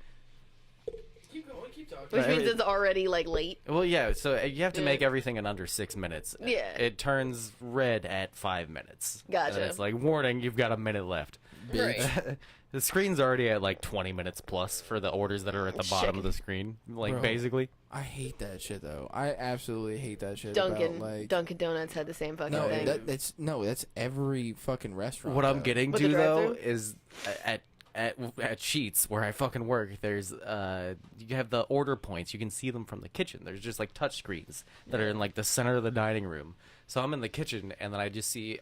Keep going, keep talking. Which means it's already, like, late. Well, yeah, so you have to make everything in under 6 minutes. Yeah. It turns red at 5 minutes. Gotcha. And it's like, warning, you've got a minute left. Right. The screen's already at like 20 minutes plus for the orders that are at the bottom of the screen. Like, Bro, basically. I hate that shit, though. I absolutely hate that shit. Dunkin' about, like, Dunkin' Donuts had the same fucking no, thing. that's every fucking restaurant. What I'm though. getting With to, the though, drive-thru? is at Sheets, where I fucking work, there's, you have the order points. You can see them from the kitchen. There's just, like, touch screens that are in, like, the center of the dining room. So I'm in the kitchen, and then I just see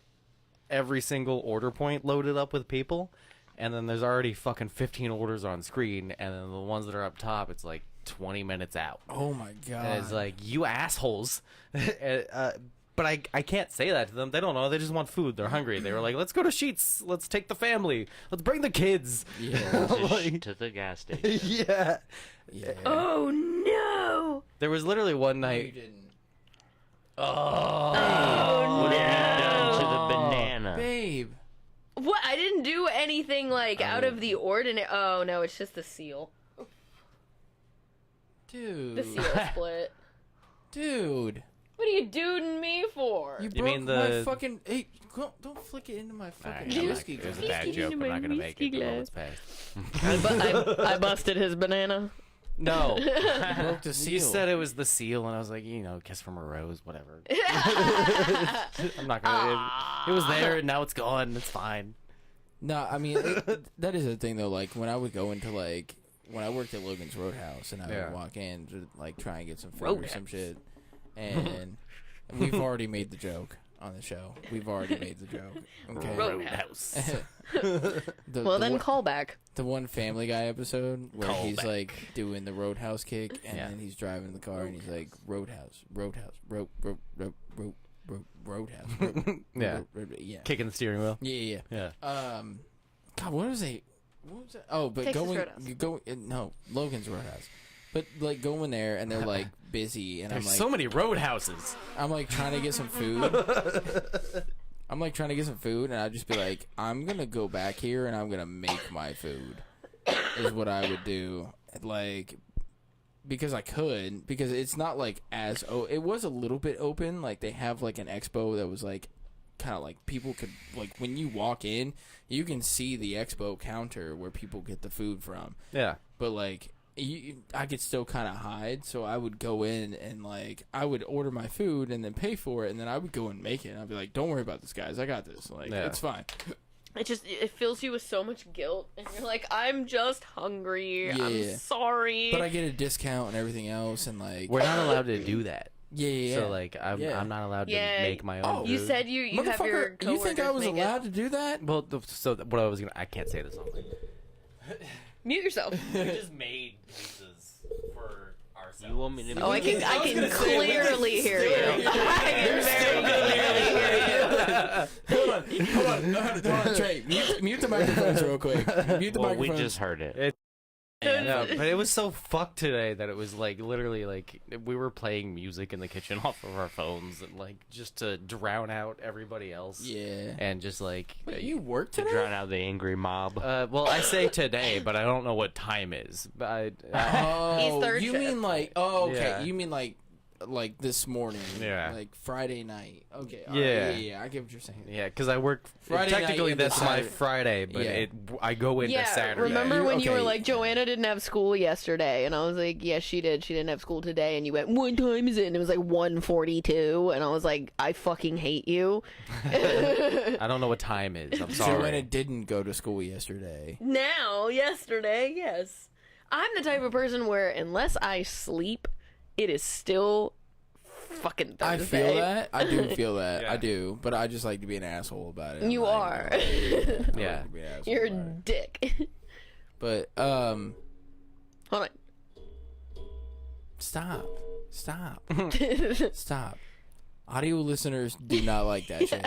every single order point loaded up with people. And then there's already fucking 15 orders on screen, and then the ones that are up top, it's like 20 minutes out. Oh my god! And it's like, you assholes. But I can't say that to them. They don't know. They just want food. They're hungry. They were like, let's go to Sheets. Let's take the family. Let's bring the kids. Yeah. To the gas station. Yeah. Yeah. Oh, no! There was literally one No, you night. didn't. Oh, What have you done to no! the banana? Babe. What? I didn't do anything, like, out of the ordinary. Oh, no, it's just the seal. Dude. The seal split. Dude. What are you doing me for? You You broke mean my the- fucking. Hey, don't flick it into my fucking Alright, whiskey it was a glass. bad Whiskey joke. I'm into not my going to make it. whiskey The moment's passed. I busted his banana. No. You broke the seal. You said it was the seal, and I was like, kiss from a rose, whatever. I'm not going to. It was there, and now it's gone. It's fine. No, I mean that is the thing though. Like when I would go into like when I worked at Logan's Roadhouse and I Yeah. would walk in to like try and get some food or some shit, and we've already made the joke on the show. We've already made the joke. Okay. Roadhouse. Well, then call back. the one Family Guy episode where Call he's back. like doing the Roadhouse kick and Yeah. then he's driving the car and he's like Roadhouse, Roadhouse, Roadhouse. Yeah. Yeah. Kicking the steering wheel. Yeah. Yeah. God, what was it? What was it? Oh, but Texas going, Roadhouse. you go, no, Logan's Roadhouse. But like going there and they're like busy and There's I'm like, so many roadhouses. I'm like trying to get some food. I'm like trying to get some food and I'd just be like, I'm gonna go back here and I'm gonna make my food. Is what I would do. Like, because I could, because it's not like as it was a little bit open. Like they have like an expo that was like kind of like people could like when you walk in, you can see the expo counter where people get the food from. Yeah. But like I could still kind of hide, so I would go in and like I would order my food and then pay for it, and then I would go and make it. And I'd be like, "Don't worry about this, guys. I got this. Like Yeah. it's fine." It fills you with so much guilt, and you're like, I'm just hungry. Yeah. I'm sorry. But I get a discount and everything else, and like We're not allowed to do that. yeah. So like I'm not allowed to Yeah. make my own. You food. said you have your Motherfucker, you think I coworkers was make it. allowed to do that? Well, so what I was gonna. I can't say this on. Mute yourself. We just made pizzas for ourselves. You want me to? Oh, I can clearly hear you. I can very clearly hear you. Hold on, Trey. Mute the microphones real quick. Mute the Well, we microphones. just heard it. Yeah, but it was so fucked today that it was like literally like we were playing music in the kitchen off of our phones and like just to drown out everybody else. Yeah. And just like Wait, you work To today? drown out the angry mob. well, I say today, but I don't know what time is. But Oh, third you shift. mean like? Oh, okay. Yeah. You mean like this morning? Yeah. Like Friday night. Okay. Yeah. Yeah. I get what you're saying. yeah, because I work Friday night technically into that's my Saturday. Friday, but Yeah. I go into Yeah, Saturday. remember when you were Okay. like, Joanna didn't have school yesterday? And I was like, yes, she did. She didn't have school today. And you went, what time is it? And it was like 1:42. And I was like, I fucking hate you. I don't know what time is. I'm sorry. Joanna didn't go to school yesterday. Now, yesterday, yes. I'm the type of person where unless I sleep, it is still fucking Thursday. I feel that. I do feel that. Yeah. I do. But I just like to be an asshole about it. I'm You not even are. gonna lie. I like Yeah. to be an asshole You're a about it. dick. But Hold stop. on. Stop. Audio listeners do not like that shit.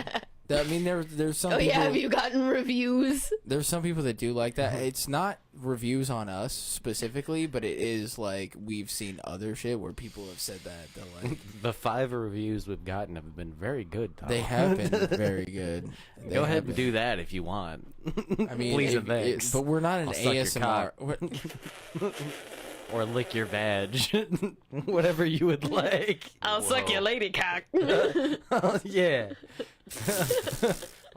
I mean, there's some Oh people. yeah, have you gotten reviews? There's some people that do like that. It's not reviews on us specifically, but it is like we've seen other shit where people have said that. They're like, The 5 reviews we've gotten have been very good, Tom. they have been very good. They Go have ahead and been. do that if you want. I mean, please and thanks. but we're not an I'll suck your ASMR. or lick your vag. Whatever you would like. I'll suck your lady cock. Yeah.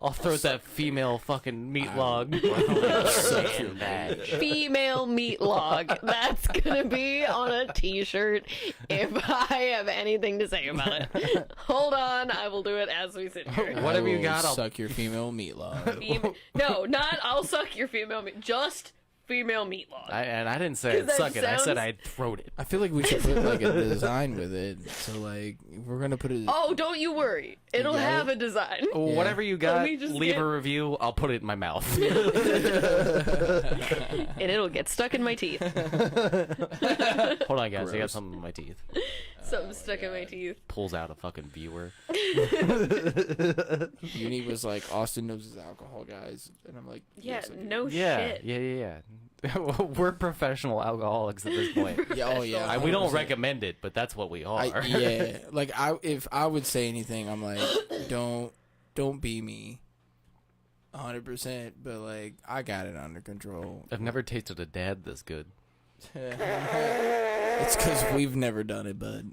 I'll throw that female fucking meat log. And badge. Female meat log. That's gonna be on a t-shirt if I have anything to say about it. Hold on, I will do it as we sit here. Whatever you I will got, I'll suck your female meat log. No, not I'll suck your female meat. Just female meat log. I didn't say 'Cause I'd that suck it. I said sounds- I'd throw it. I feel like we should put like a design with it. So like, if we're gonna put it. Oh, don't you worry. It'll got have it? a design. Whatever you got, me just leave get- a review. I'll put it in my mouth. And it'll get stuck in my teeth. Hold on, guys. I got Gross. something in my teeth. Something stuck in my teeth. Pulls out a fucking viewer. Uni was like, Austin knows his alcohol, guys, and I'm like, Yeah, yes, I do. no Yeah, shit. yeah. We're professional alcoholics at this point. Yeah, oh yeah. We don't 100%. recommend it, but that's what we are. Yeah, like if I would say anything, I'm like, don't be me, 100%. But like, I got it under control. I've never tasted a dad this good. It's because we've never done it, bud.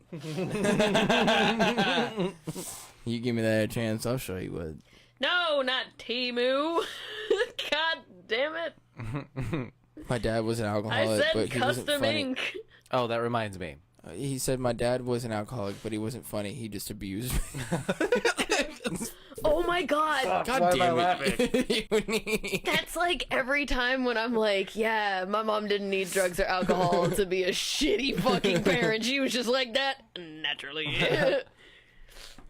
You give me that chance, I'll show you what. No, not Timu. God damn it. My dad was an I alcoholic, said but he wasn't custom funny. ink. Oh, that reminds me. He said my dad was an alcoholic, but he wasn't funny. He just abused me. Oh my god. God damn it. Uni. That's like every time when I'm like, yeah, my mom didn't need drugs or alcohol to be a shitty fucking parent. She was just like that naturally.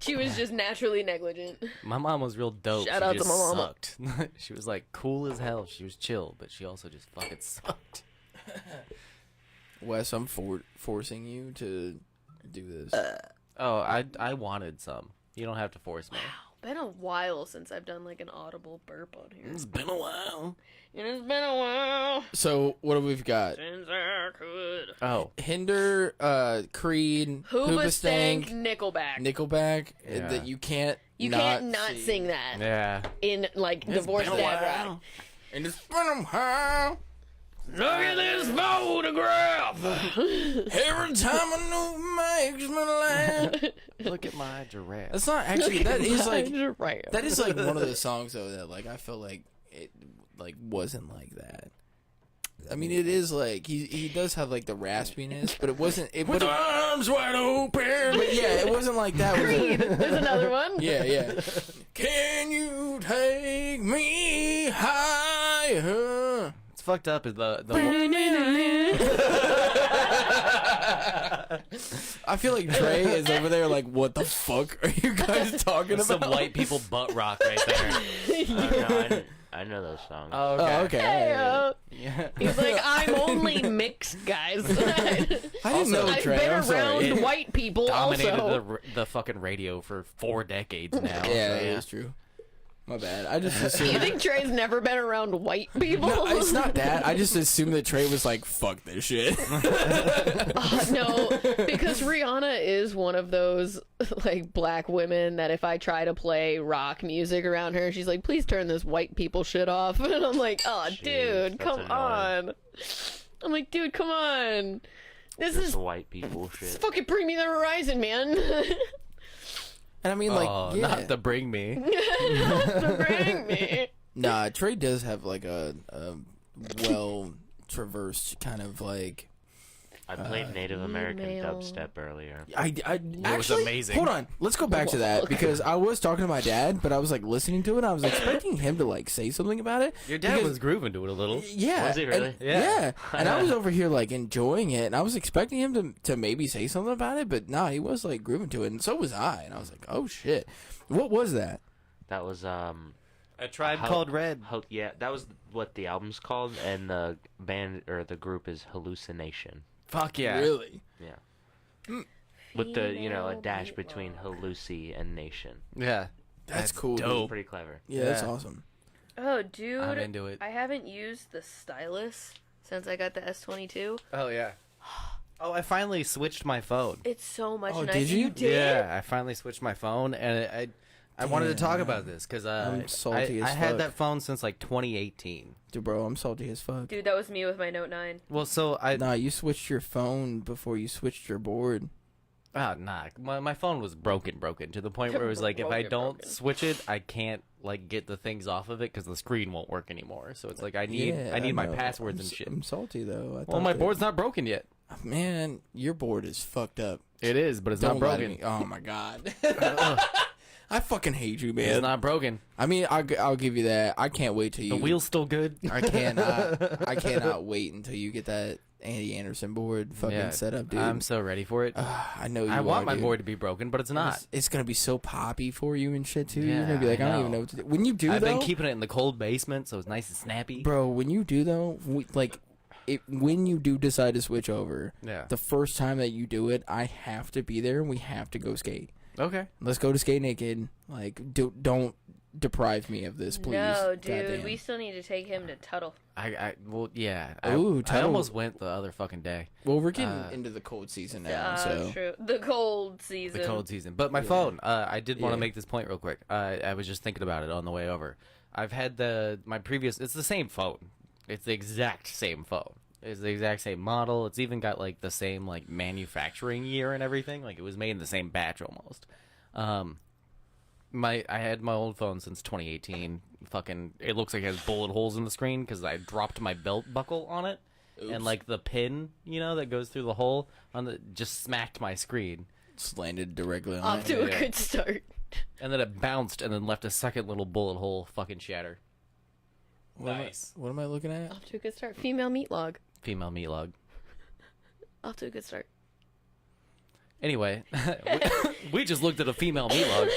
She was just naturally negligent. My mom was real dope. Shout she out to just my mama. sucked. She was like cool as hell. She was chill, but she also just fucking sucked. Wes, I'm forcing you to do this. Oh, I wanted some. You don't have to force me. Been a while since I've done like an audible burp on here. It's been a while. It has been a while So, what have we got? since I could. Oh, Hinder, Creed, Hoobastank, Hoobastank, Nickelback. Nickelback, Yeah. that you can't You not can't not sing that yeah. in like Divorce been a Dad while. Rock. And it's been a while. Look at this photograph. Every time a new makes me laugh. Look at my giraffe. That's not actually. That is like. right. That is like one of the songs though that like I feel like it like wasn't like that. I mean, it is like he does have like the raspiness, but it wasn't. It With but, arms wide open. but yeah, it wasn't like that. Creed. There's another one. Yeah. Can you take me higher? It's fucked up. Is the I feel like Trey is over there like, what the fuck are you guys talking about? some white people butt rock right there. I know those songs. Oh, Oh, okay. Hey, Yeah. he's like, I'm only mixed, guys. I didn't know I've Trey. been I'm sorry. around white people Dominated also. the fucking radio for 4 decades now. Yeah, so, that is true. My bad. I just You assumed. think Trey's never been around white people? No, it's not that. I just assumed that Trey was like, fuck this shit. No, because Rihanna is one of those like black women that if I try to play rock music around her, she's like, please turn this white people shit off. And I'm like, oh, Jeez, dude, that's come annoying. on. I'm like, dude, come on. This This is white people shit. fucking Bring Me the Horizon, man. And I mean, like, Oh, yeah. not the bring me. Bring me. Nah, Trey does have like a well traversed kind of like. I played Native American email. dubstep earlier. I was actually, amazing. Hold on, let's go back to that because I was talking to my dad, but I was like listening to it. And I was expecting him to like say something about it. Your dad because- was grooving to it a little. Yeah. Was he really? And, Yeah. yeah. And I was over here like enjoying it, and I was expecting him to maybe say something about it, but nah, he was like grooving to it, and so was I. And I was like, oh shit, what was that? That was A Tribe How- Called Red. yeah, that was what the album's called, and the band or the group is Hallucination. Fuck yeah. Really? Yeah. With the a dash between Halluci and Nation. Yeah. That's cool, dude. Dope. Pretty clever. Yeah, that's Yeah. awesome. Oh, dude. I'm into it. I haven't used the stylus since I got the S22. Oh yeah. Oh, I finally switched my phone. It's so much Oh, nicer. did you? did? Yeah, I finally switched my phone, and I wanted to talk about this because I'm salty as I had fuck. that phone since like 2018. Dude, bro, I'm salty as fuck. Dude, that was me with my Note 9. Well, so I Nah, you switched your phone before you switched your board. nah, my phone was broken to the point where it was like if I don't Broken. switch it, I can't like get the things off of it because the screen won't work anymore. So it's like I need my know. passwords and shit. I'm salty though. I Well, thought my that- board's not broken yet. Man, your board is fucked up. It is, but it's Don't not lie to broken. me. Oh my god. I fucking hate you, man. It's not broken. I mean, I'll give you that. I can't wait till you. The wheel's still good. I cannot wait until you get that Andy Anderson board fucking set up, dude. I'm so ready for it. I know you I want my dude. board to be broken, but it's not. It's gonna be so poppy for you and shit too. Yeah, You're gonna be like, I don't I even know. know what to do. When you do, I've though, been keeping it in the cold basement, so it's nice and snappy. bro. When you do though, when you do decide to switch over, Yeah. the first time that you do it, I have to be there and we have to go skate. Okay. Let's go to Skate Naked. Like, don't deprive me of this, please. No, dude, Goddamn. we still need to take him to Tuttle. Well, yeah. Ooh, I Tuttle. almost went the other fucking day. Well, we're getting into the cold season now, so True. The cold season. The cold season. But my Yeah. phone, I did want to Yeah. make this point real quick. I was just thinking about it on the way over. I've had my previous, it's the same phone. It's the exact same phone. It's the exact same model. It's even got like the same like manufacturing year and everything. Like it was made in the same batch almost. I had my old phone since 2018. Fucking, it looks like it has bullet holes in the screen because I dropped my belt buckle on it. Oops. And like the pin, that goes through the hole just smacked my screen. it's landed directly on Off it. to a Yeah. good start. And then it bounced and then left a second little bullet hole fucking shatter. What am I looking at? Off to a good start. Female meat log. Female meat log. Off to a good start. Anyway, we just looked at a female meat log.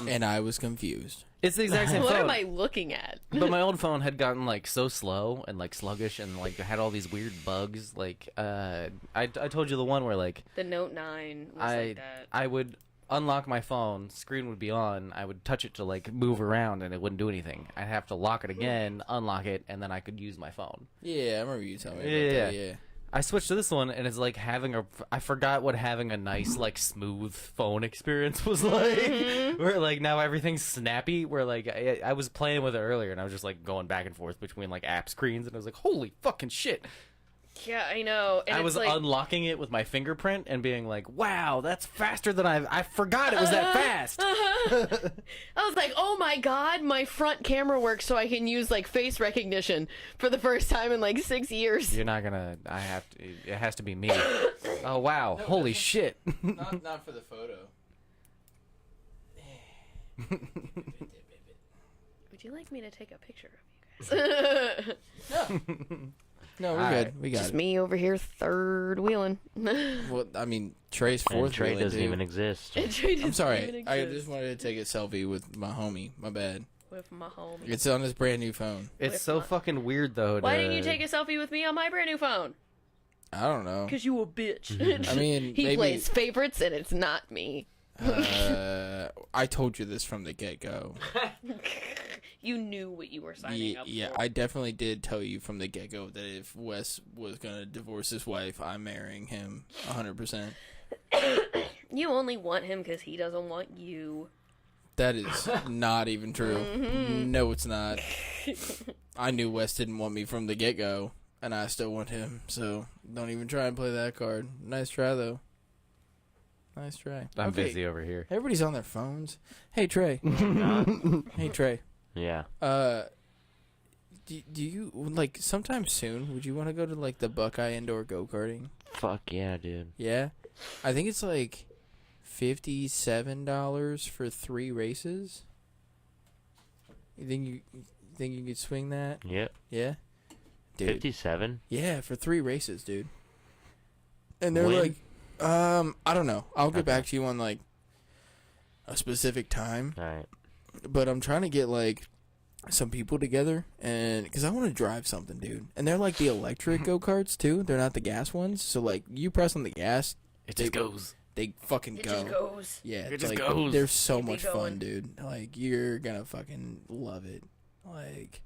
And I was confused. It's the exact same What phone. am I looking at? But my old phone had gotten like so slow and like sluggish and like had all these weird bugs. Like I told you the one where like The Note 9 was like that. I would unlock my phone, screen would be on, I would touch it to like move around and it wouldn't do anything. I'd have to lock it again, unlock it, and then I could use my phone. Yeah, I remember you telling me Yeah, about yeah. that. Yeah. I switched to this one, and it's like I forgot what having a nice, like, smooth phone experience was like. Where, like, now everything's snappy, where, like, I was playing with it earlier, and I was just, like, going back and forth between, like, app screens, and I was like, holy fucking shit. Yeah, I know. And I it's was like, unlocking it with my fingerprint and being like, wow, that's faster than I forgot it was that fast. I was like, oh my god, my front camera works so I can use like face recognition for the first time in like 6 years. You're not gonna, it has to be me. Oh, wow, holy shit. Not for the photo. Would you like me to take a picture of you guys? No, we're All good. right. We got Just it. me over here third wheeling. Well, I mean, Trey's And fourth. Trey wheeling, doesn't dude. even exist. I'm sorry. I just wanted to take a selfie with my homie. My bad. With my homie. It's on his brand new phone. It's With so my- fucking weird, though. Why didn't you take a selfie with me on my brand new phone? I don't know. Because you a bitch. I mean, he maybe, plays favorites and it's not me. I told you this from the get go. You knew what you were signing up Yeah, for. I definitely did tell you from the get go that if Wes was gonna divorce his wife, I'm marrying him 100%. You only want him because he doesn't want you. That is not even true. No, it's not. I knew Wes didn't want me from the get go, and I still want him. So don't even try and play that card. Nice try though. Nice try. I'm Okay, busy over here. Everybody's on their phones. Hey Trey. Hey Trey. Yeah. Do you like sometime soon? Would you want to go to like the Buckeye indoor go karting? Fuck yeah, dude. Yeah, I think it's like $57 for 3 races. You think you could swing that? Yep. Yeah, dude. 57? Yeah, for 3 races, dude. And they're When? like, I don't know. I'll get Okay. back to you on like a specific time. Alright. But I'm trying to get like some people together, and because I want to drive something, dude. And they're like the electric go karts too. They're not the gas ones. So like you press on the gas, It just goes. they fucking It go. just goes. Yeah, It it's just like, goes. They're so Keep it much fun, going. dude. Like you're gonna fucking love it. Like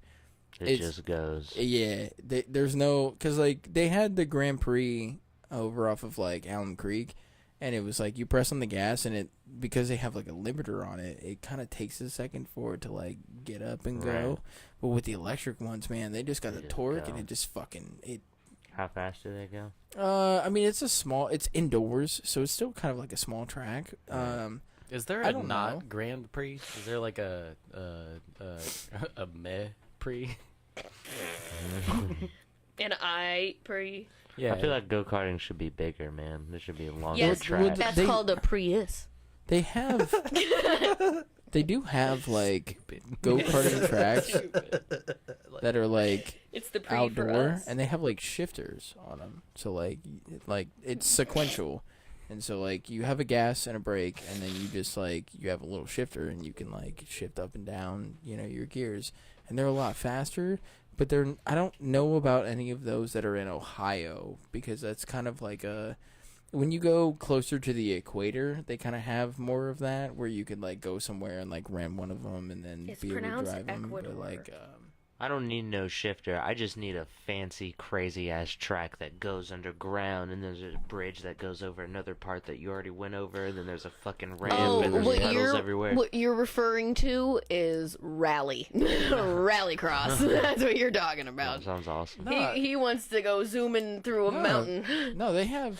It It's- just goes. yeah, there's no because like they had the Grand Prix over off of like Allen Creek, and it was like you press on the gas, and it because they have like a limiter on it, it kind of takes a second for it to like get up and go. Right. But with the electric ones, man, they just got the They just torque, go. and it just fucking it. How fast do they go? I mean, it's indoors, so it's still kind of like a small track. Is there I a don't not know. Grand Prix? Is there like a meh Prix? And I pre. Yeah. I feel like go-karting should be bigger, man. There should be a longer Yes, track. that's They- called a Prius. They have, they do have like go-karting tracks that are like It's the pre for outdoor, us. and they have like shifters on them. So like it's sequential, and so like you have a gas and a brake, and then you just like you have a little shifter, and you can like shift up and down, your gears, and they're a lot faster. But I don't know about any of those that are in Ohio, because that's kind of like when you go closer to the equator, they kind of have more of that, where you could like go somewhere and like rent one of them and then It's be able to pronounced drive them. But Ecuador. like, I don't need no shifter. I just need a fancy, crazy-ass track that goes underground, and there's a bridge that goes over another part that you already went over, and then there's a fucking ramp, Oh, and there's what pedals everywhere. you're referring to is rally, rallycross. That's what you're talking That about. sounds awesome. No. He wants to go zooming through a No. mountain. no, they have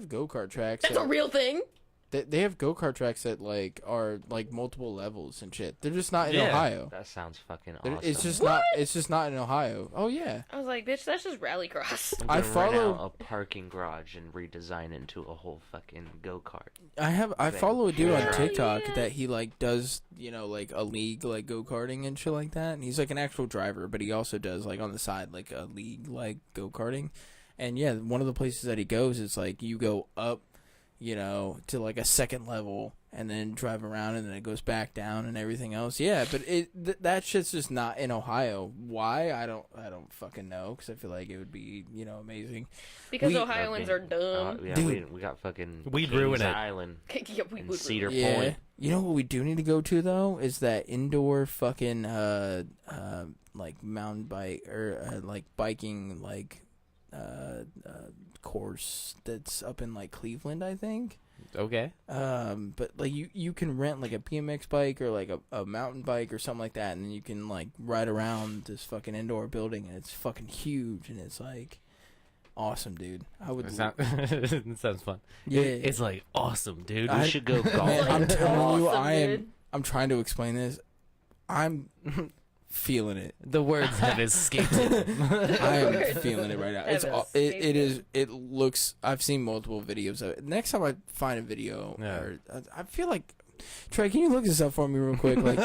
go-kart tracks. That's a real thing. They have go-kart tracks that like are like multiple levels and shit. They're just not in Yeah. Ohio. That sounds fucking They're- awesome. It's just not. It's just not in Ohio. Oh yeah. I was like, bitch, that's just rallycross. I'm I gonna rent follow- out a parking garage and redesign it into a whole fucking go-kart. I Thing. follow a dude on Hell TikTok yeah. that he like does like a league like go-karting and shit like that. And he's like an actual driver, but he also does like on the side like a league like go-karting. And yeah, one of the places that he goes is like you go up, to like a second level and then drive around and then it goes back down and everything else. Yeah, but that shit's just not in Ohio. Why? I don't fucking know, because I feel like it would be amazing. Because We- Ohioans are dumb. Yeah, Dude. we got fucking We'd Kings ruin it. Island Yeah, we and would. Cedar Yeah. Point. You know what we do need to go to though is that indoor fucking like mountain bike or like biking like course that's up in like Cleveland, I think. Okay. But like you can rent like a BMX bike or like a mountain bike or something like that, and then you can like ride around this fucking indoor building, and it's fucking huge, and it's like awesome, dude. I would. It sounds fun. Yeah. It's like awesome, dude. We should go golf. Man, I'm telling you, Awesome, I'm trying to explain this. I'm feeling it. The words have escaped him. I am feeling it right now. It's Evan, it is. It looks. I've seen multiple videos of it. Next time I find a video, Yeah. or I feel like Trey, can you look this up for me real quick? Like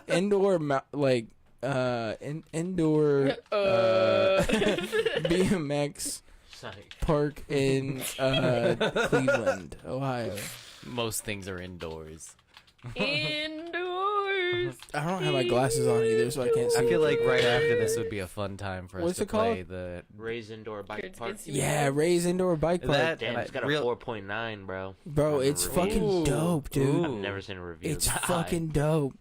indoor, indoor BMX Psych. park in Cleveland, Ohio. Most things are indoors. Indoors. I don't have my glasses on either, so I can't see. I feel like right after this would be a fun time for us What's to it play called? the. Raise indoor bike Kids park. get to- Yeah, Ray's indoor bike park. That- Damn, it's got a Real- 4.9, bro. Bro, On the it's reviews. fucking dope, dude. I've never seen a review. It's that fucking dope.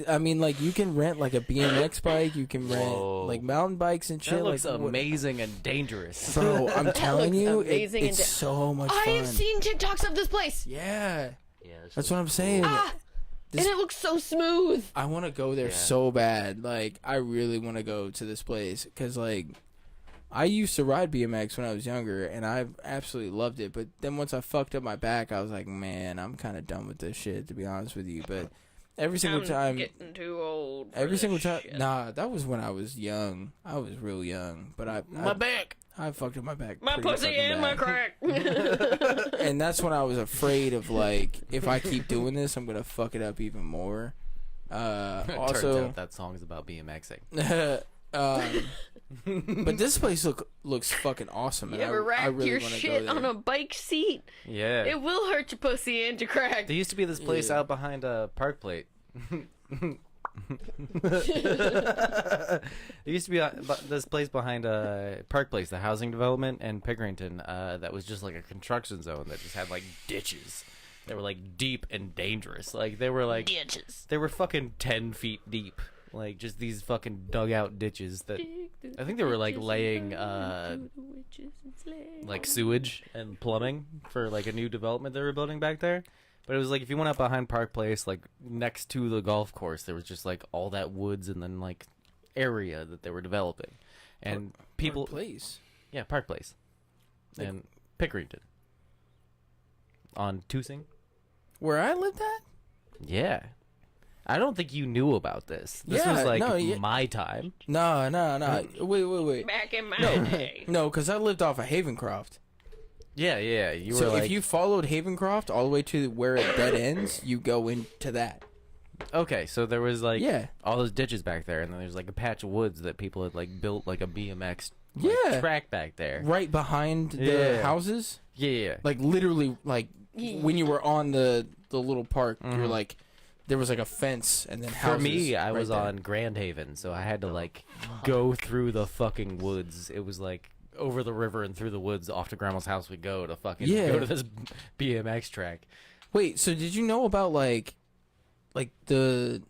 I mean, like, you can rent, like, a BMX bike. You can rent, Whoa. like, mountain bikes and shit. That looks like, what- amazing and dangerous. Bro, I'm telling looks you, amazing it's and so much I fun. have seen TikToks of this place. Yeah, Yeah, this that's is what I'm saying. Ah, This- and it looks so smooth. I want to go there Yeah. so bad. Like, I really want to go to this place. Because, like, I used to ride BMX when I was younger, and I absolutely loved it. But then once I fucked up my back, I was like, man, I'm kind of done with this shit, to be honest with you. But every single I'm time... getting too old. for Every this single time, shit. nah, that was when I was young. I was real young, but I back. I fucked up my back. My pretty pussy fucking and my bad. crack. And that's when I was afraid of, like, if I keep doing this, I'm gonna fuck it up even more. Turns Also, out that song is about BMXing. but this place looks fucking awesome. You And ever I racked really your wanna go shit there. on a bike seat? Yeah. It will hurt your pussy and your crack. There used to be this place Yeah. out behind Park Plate. There used to be this place behind Park Place, the housing development in Pickerington, that was just like a construction zone that just had like ditches. They were like deep and dangerous. Like they were like Ditches. they were fucking 10 feet deep. Like just these fucking dugout ditches that I think they were like laying like sewage and plumbing for like a new development they were building back there. But it was like if you went up behind Park Place, like next to the golf course, there was just like all that woods and then like area that they were developing, and people. Park Place. Yeah, Park Place, Like, and Pickerington on Tusing. where I lived at? Yeah, I don't think you knew about this. This was like my time. No. Wait. Back in my day. No, because I lived off of Havencroft. Yeah. You were So like, if you followed Havencroft all the way to where it dead ends, you go into that. okay, so there was like Yeah. all those ditches back there, and then there's like a patch of woods that people had like built like a BMX Yeah. track back there. Right behind the Yeah. houses. Yeah. Like literally, like when you were on the little park, you're like, there was like a fence and then For houses. me, I right was there. on Grand Haven, so I had to like go through the fucking woods. It was like over the river and through the woods off to Grandma's house we go to fucking Yeah. go to this BMX track. Wait, so did you know about like the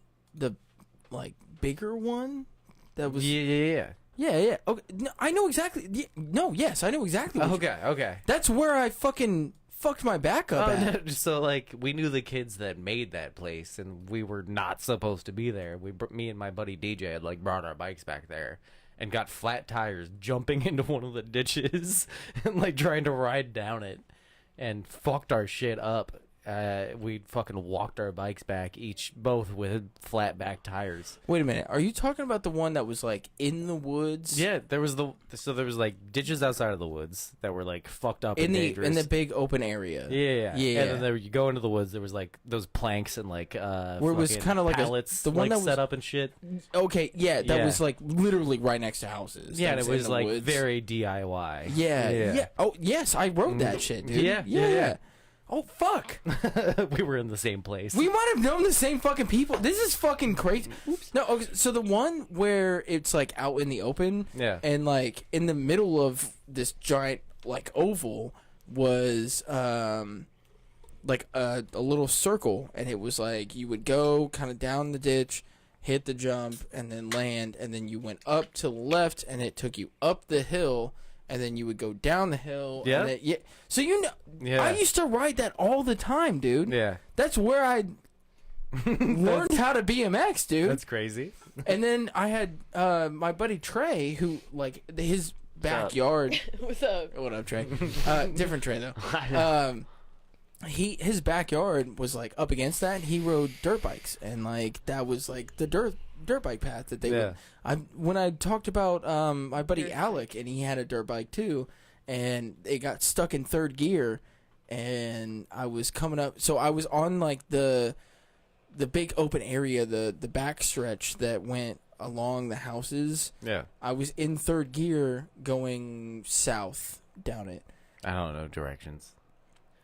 like bigger one that was? Yeah. Yeah. Okay, no, I know exactly. Yes, I know exactly. What Okay. That's where I fucking fucked my back up at. No, so like we knew the kids that made that place, and we were not supposed to be there. Me and my buddy DJ had like brought our bikes back there, and got flat tires jumping into one of the ditches and like trying to ride down it, and fucked our shit up. We fucking walked our bikes back, both with flat back tires. Wait a minute, are you talking about the one that was like in the woods? Yeah, there was like ditches outside of the woods that were like fucked up and dangerous. in the big open area. Yeah. Yeah. And then you go into the woods. There was like those planks and like Where it was fucking kinda like pallets the one like, that was- set up and shit. Okay, that Yeah. was like literally right next to houses. Yeah, That and it in was the like woods. very DIY. Yeah. Oh yes, I wrote that shit, dude. Yeah. Oh fuck. We were in the same place. We might have known the same fucking people. This is fucking crazy. No, okay, so the one where it's like out in the open, Yeah. and like in the middle of this giant like oval was like a little circle, and it was like you would go kind of down the ditch, hit the jump, and then land, and then you went up to the left, and it took you up the hill. And then you would go down the hill. Yeah. And then, yeah. So you know, Yeah. I used to ride that all the time, dude. Yeah. That's where I learned how to BMX, dude. That's crazy. And then I had my buddy Trey, who like his backyard. What's up? What up, Trey? Different Trey though. His backyard was like up against that, and he rode dirt bikes, and like that was like the dirt bike path that they Yeah. when I talked about my buddy Alec, and he had a dirt bike too, and it got stuck in third gear, and I was coming up, so I was on like the big open area, the back stretch that went along the houses. Yeah. I was in third gear going south down it. I don't know directions.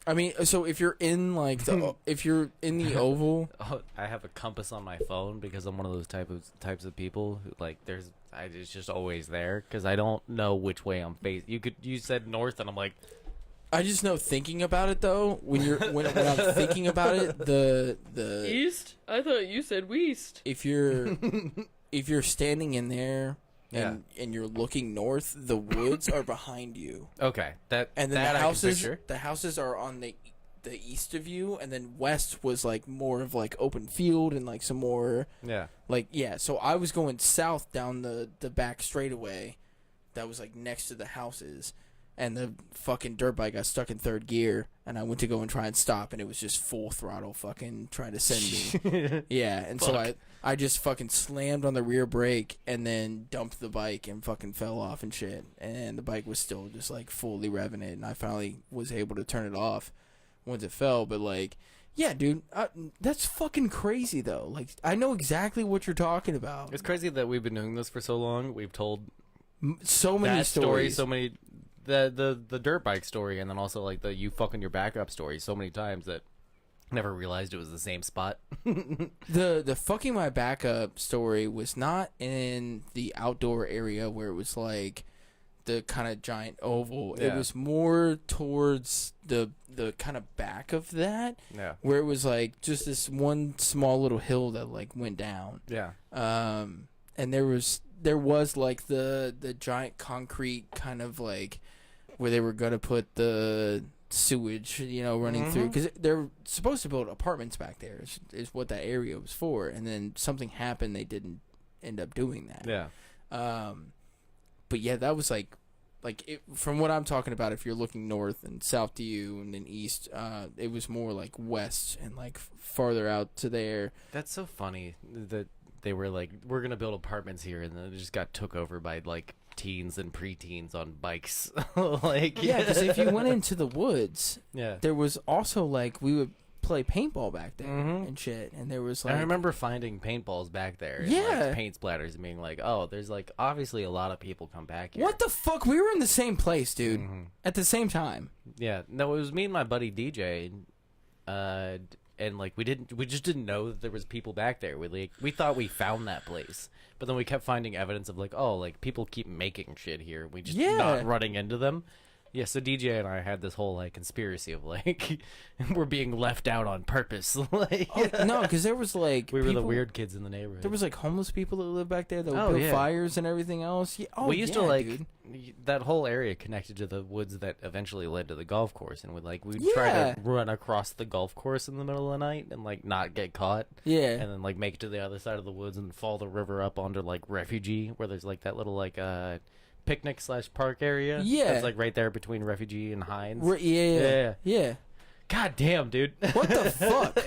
I mean, so if you're in like if you're in the oval, Oh, I have a compass on my phone because I'm one of those types of people who like it's just always there because I don't know which way I'm facing. You said north and I'm like, I just know thinking about it though. When I'm thinking about it, the East? I thought you said west. if you're standing in there and you're looking north, the woods are behind you. okay, that And then that the I can houses picture. the houses are on the east of you, and then west was like more of like open field and like some more Yeah. like so I was going south down the back straightaway that was like next to the houses, and the fucking dirt bike got stuck in third gear, and I went to go and try and stop, and it was just full throttle fucking trying to send me. Yeah, and so I just fucking slammed on the rear brake and then dumped the bike and fucking fell off and shit, and the bike was still just like fully revving it, and I finally was able to turn it off once it fell. But like, yeah, dude, that's fucking crazy though. Like, I know exactly what you're talking about. It's crazy that we've been doing this for so long. We've told So many that story, stories. so many the dirt bike story, and then also like the you fucking your back up story so many times that I never realized it was the same spot. The fucking my backup story was not in the outdoor area where it was like the kind of giant oval. It Yeah. was more towards the kind of back of that, Yeah. where it was like just this one small little hill that like went down. Yeah. And there was there was like the giant concrete kind of like where they were gonna put the sewage, running through, because they're supposed to build apartments back there. Is what that area was for, and then something happened. They didn't end up doing that. Yeah. But yeah, that was like from what I'm talking about. If you're looking north and south to you, and then east, it was more like west and like farther out to there. That's so funny that they were like, we're gonna build apartments here, and then it just got took over by like teens and preteens on bikes. Like, Yeah, because if you went into the woods, yeah. there was also like we would play paintball back there and shit, and there was like I remember finding paintballs back there. And, Yeah. like, paint splatters and being like, oh, there's like obviously a lot of people come back here. what the fuck? We were in the same place, dude, at the same time. Yeah, no, it was me and my buddy DJ, and like we just didn't know that there was people back there. We thought we found that place, but then we kept finding evidence of like, oh, like people keep making shit here. We just not running into them. Yeah, so DJ and I had this whole like conspiracy of like we're being left out on purpose. Like, No, because there was like we were the people- weird kids in the neighborhood. There was like homeless people that lived back there that would Oh, build yeah. fires and everything else. Yeah, we used to yeah, like dude. that whole area connected to the woods that eventually led to the golf course, and we'd Yeah. try to run across the golf course in the middle of the night and like not get caught. Yeah. And then like make it to the other side of the woods and fall the river up onto like Refugee, where there's like that little like picnic / park area. Yeah. It's like right there between Refugee and Hines. Yeah. God damn, dude. What the fuck?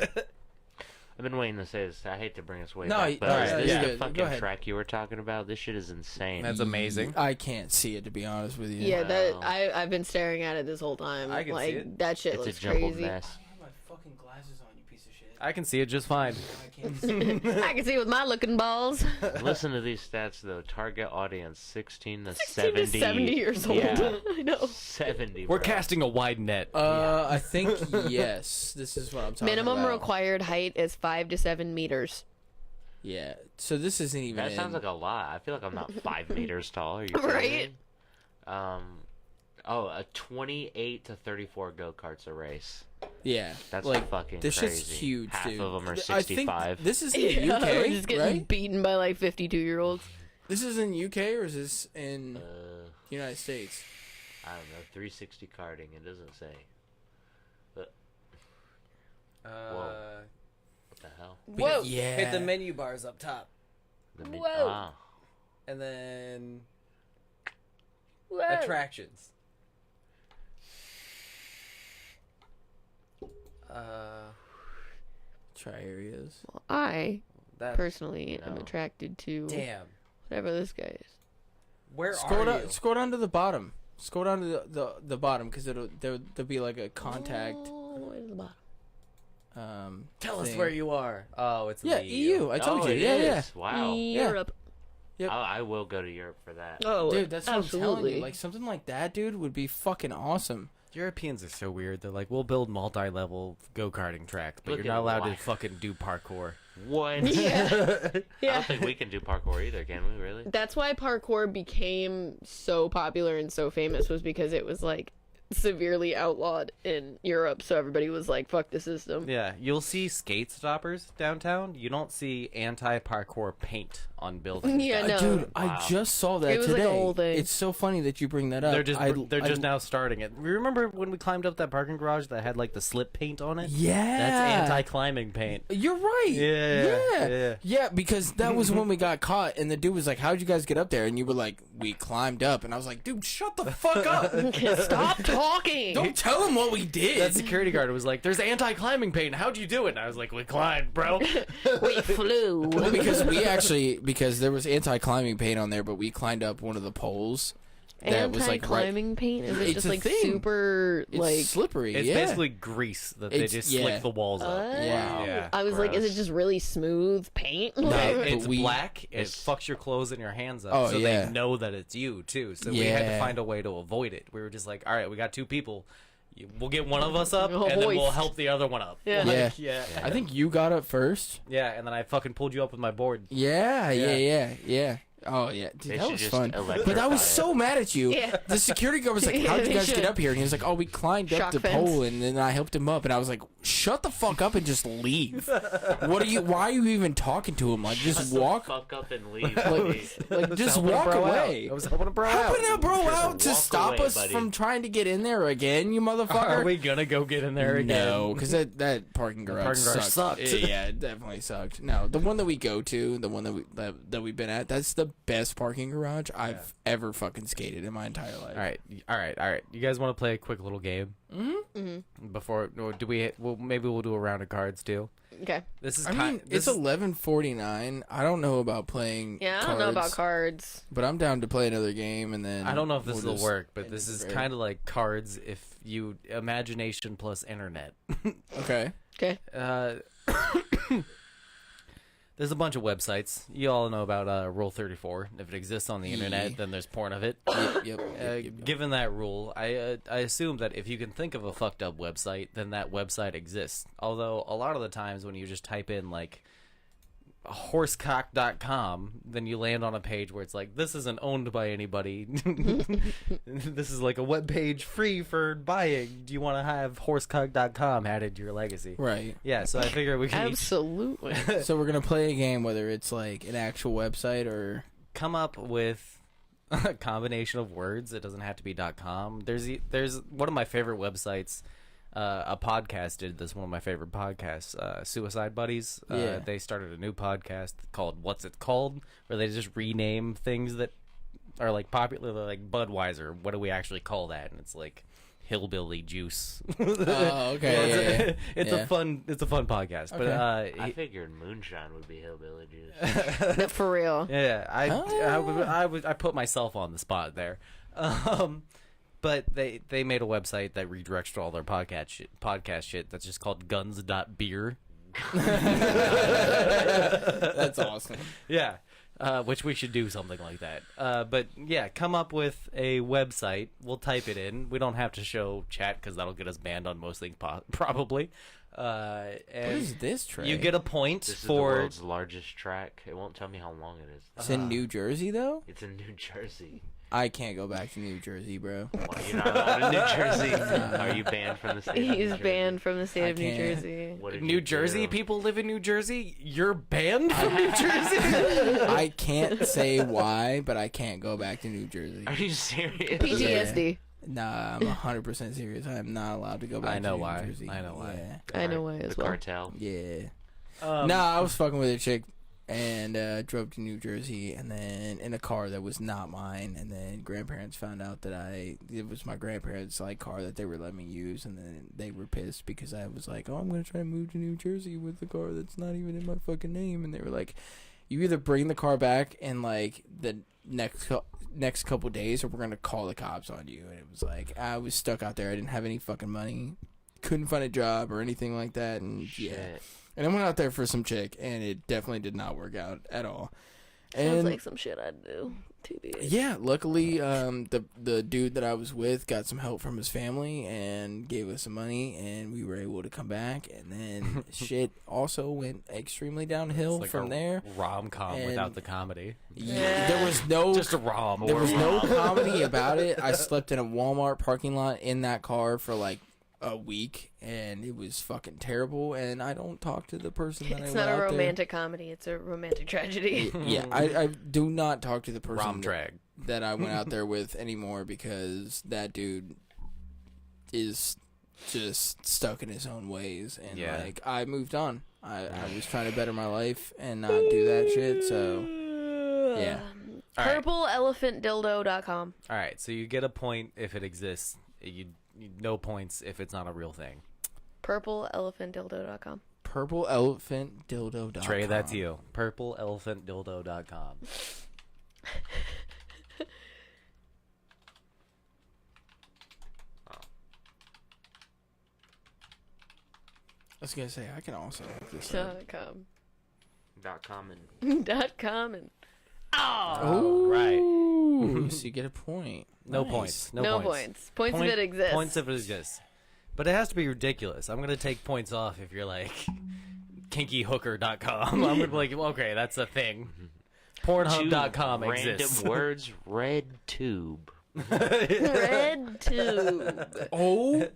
I've been waiting to say this. I hate to bring us way No, back, but no, is yeah, this you're the good. Go fucking ahead. track you were talking about? This shit is insane. That's amazing. I can't see it, to be honest with you. Yeah, that Wow. I've been staring at it this whole time. I can like see it. that shit It's a looks jumbled crazy. mess. I have my fucking glasses on, you piece of shit. I can see it just fine. I can't see. I can see with my looking balls. Listen to these stats though. Target audience 16 to 16 to 70 years old. Yeah. I know. 70. We're bro. casting a wide net. I think yes. This is what I'm talking Minimum about. required height is 5 to 7 meters. Yeah. So this isn't even. That sounds in- like a lot. I feel like I'm not 5 meters tall. Are you Right? kidding? A 28 to 34 go karts a race. Yeah. That's like fucking this crazy. shit's huge, Half dude. of them are I think 65. this is in the Yeah, UK, we're just getting right? beaten by like 52-year-olds. This is in UK or is this in the United States? I don't know. 360 karting. It doesn't say. But what the hell? Whoa. Yeah. Hit the menu bars up top, Whoa. Ah. and then Whoa. attractions. Try areas. Well, I That personally am No. attracted to damn. whatever this guy is. Where Scroll are down. you? Scroll down to the bottom. Scroll down to the bottom because there'll be like a contact. All the way to the bottom. Tell us thing. where you are. Oh, it's in Yeah, the EU. I told Oh, you. it Yeah, is. Wow. Europe. Yep. I will go to Europe for that. Oh, dude, that's what I'm telling absolutely. you. Like something like that, dude, would be fucking awesome. Europeans are so weird. They're like, we'll build multi-level go-karting tracks, but Look you're at not allowed to life. fucking do parkour. What? Yeah. I Yeah. don't think we can do parkour either, can we? Really? That's why parkour became so popular and so famous, was because it was like severely outlawed in Europe, so everybody was like, fuck the system. Yeah, you'll see skate stoppers downtown. You don't see anti-parkour paint on buildings. Yeah, no. Dude, Wow. I just saw that It was today. like a whole thing. It's so funny that you bring that up. They're just I- just now starting it. Remember when we climbed up that parking garage that had like the slip paint on it? Yeah, That's anti-climbing paint. You're right. Yeah. Because that was when we got caught, and the dude was like, "How'd you guys get up there?" And you were like, "We climbed up." And I was like, "Dude, shut the fuck up! Stop talking. Don't tell him what we did." That security guard was like, "There's anti-climbing paint. How'd you do it?" And I was like, "We climbed, bro." We flew. Well, because there was anti-climbing paint on there, but we climbed up one of the poles. That was like right. Anti-climbing paint? Is it It's just a like thing. super It's like? slippery. It's yeah. basically grease that they It's- just yeah. slick the walls up. Oh. Yeah. I was like, is Gross. it just really smooth paint? No, It's but we- black. It it's- fucks your clothes and your hands up, Oh, so yeah. they know that it's you too. So we had to Yeah. find a way to avoid it. We were just like, all right, we got two people. We'll get one of us up, Oh, and then we'll hoist. help the other one up. Yeah. Like, Yeah. yeah, I think you got up first. yeah. And then I fucking pulled you up with my board. Yeah. Oh yeah, dude, They that should was just fun. But I electrify was it. so mad at you. Yeah. The security guard was like, Yeah, "How did you they guys get should. up here?" And he was like, "Oh, we climbed up Shock the fence. pole, and then I helped him up." And I was like, "Shut the fuck up and just leave. What are you? Why are you even talking to him? Like, just walk. Fuck up and leave. Like, just Helping a walk bro away." out. I was helping a bro out. Helping a bro Just out to walk stop away, us buddy. from trying to get in there again, you motherfucker. Are we gonna go get in there again? No, because that parking garage sucked. Yeah, it definitely sucked. No, the one that we go to, the one that we've been at, that's the best parking garage I've ever fucking skated in my entire life. All right. You guys want to play a quick little game before? Or do we? Well, maybe we'll do a round of cards too. Okay. This is. I mean, it's 11:49. I don't know about playing. Yeah, I don't know about cards. but I'm down to play another game, and then I don't know if this we'll will just work, but end this it is there. kind of like cards if you imagination plus internet. Okay. Okay. There's a bunch of websites. You all know about Rule 34. If it exists on the internet, then there's porn of it. Yep. Given that rule, I assume that if you can think of a fucked up website, then that website exists. Although a lot of the times when you just type in like horsecock.com, then you land on a page where it's like, this isn't owned by anybody. This is like a web page free for buying. Do you want to have horsecock.com added to your legacy? Right. Yeah, so I figure we can each Absolutely. So we're gonna play a game, whether it's like an actual website or come up with a combination of words. It doesn't have to be .com. There's one of my favorite websites. A podcast did this. One of my favorite podcasts, Suicide Buddies. Yeah. They started a new podcast called What's It Called, where they just rename things that are like popular, like Budweiser. What do we actually call that? And it's like hillbilly juice. Oh, okay. It's a fun podcast. But Okay. I figured moonshine would be hillbilly juice. No, for real. yeah, I put myself on the spot there. But they made a website that redirects to all their podcast shit that's just called guns.beer. That's awesome. Yeah. Which we should do something like that. But yeah, come up with a website. We'll type it in. We don't have to show chat because that'll get us banned on most things probably. What And is this track? you get a point This is the for world's largest track. It won't tell me how long it is. It's in New Jersey, though. It's in New Jersey. I can't go back to New Jersey, bro. Well, you're not allowed in New Jersey. Are you banned from the state of New He's Jersey? banned from the state I of New can't. Jersey. What did New you Jersey. do? People live in New Jersey. You're banned from New Jersey. I can't say why, but I can't go back to New Jersey. Are you serious? PTSD. Nah, I'm 100% serious. I am not allowed to go back I know to New why. Jersey. I know why. Yeah. I know why as The well. cartel. Yeah. Um, Nah, I was fucking with a chick and drove to New Jersey, and then in a car that was not mine, and then grandparents found out that it was my grandparents' like car that they were letting me use, and then they were pissed because I was like, oh, I'm gonna try to move to New Jersey with the car that's not even in my fucking name, and they were like, you either bring the car back in like the next couple days, or we're gonna call the cops on you. And it was like, I was stuck out there. I didn't have any fucking money, couldn't find a job or anything like that, and yeah. Shit. And I went out there for some chick, and it definitely did not work out at all. Sounds And like some shit I'd do. TBH. yeah, luckily, the dude that I was with got some help from his family and gave us some money, and we were able to come back. And then shit also went extremely downhill It's like from a there. rom-com And- without the comedy. Yeah, there was no Just a rom. there was no comedy about it. I slept in a Walmart parking lot in that car for like a week, and it was fucking terrible. And I don't talk to the person that It's I not went a out there. romantic comedy. It's a romantic tragedy. Yeah, I do not talk to the person rom drag. that I went out there with anymore, because that dude is just stuck in his own ways, and Yeah. like I moved on. I was trying to better my life and not do that shit. So yeah. All right. PurpleElephantDildo.com. All right, so you get a point if it exists. You no points if it's not a real thing. PurpleElephantDildo.com. PurpleElephantDildo.com. Trey, that's you. PurpleElephantDildo.com. I was gonna say I can also look this up. .com. .com and .com and Oh, right. Ooh, so you get a point. No Nice. points. no points. Points if it exists. Points if it exists. But it has to be ridiculous. I'm going to take points off if you're like kinkyhooker.com. I'm going to be like, well, okay, that's a thing. Pornhub.com Random exists. words, red tube. Red tube. Oh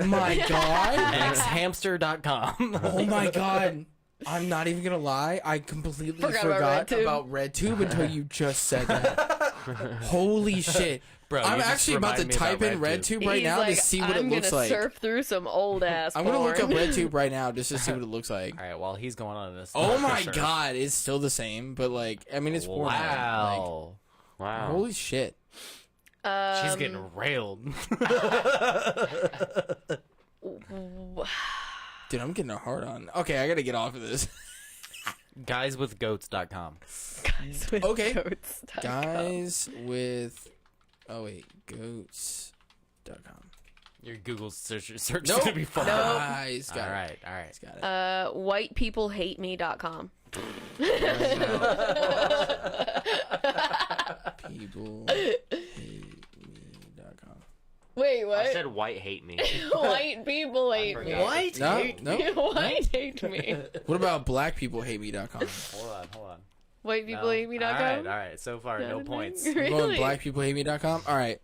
my god. Xhamster.com. Oh my god. I'm not even gonna lie. I completely Forgot forgot about about RedTube until you just said that. Holy shit. Bro, I'm you just actually about to remind me about type in RedTube. RedTube right He's now like, to see what I'm it looks gonna like. surf through some old ass. I'm gonna look up porn. RedTube right now just to see what it looks like. All right, while he's going on this. Oh my god, it's still the same, but like, I mean, it's Pornhub. Wow. Like, Wow. holy shit. She's getting railed. Dude, I'm getting a hard on. Okay, I gotta get off of this. Guyswithgoats.com. Guys with Okay. goats. Guys with. Oh wait, goats.com. Your Google search is Nope. gonna be fun. Guys, got All it. right. Guys, got it. Whitepeoplehateme.com. People hate me.com. Wait, what? I said white hate me. White people hate me. forgot. No, no. White hate me. What about black people hate me.com? Hold on. White people hate me.com. All right. So far, no points. I'm going Really? black people hate me.com. All right,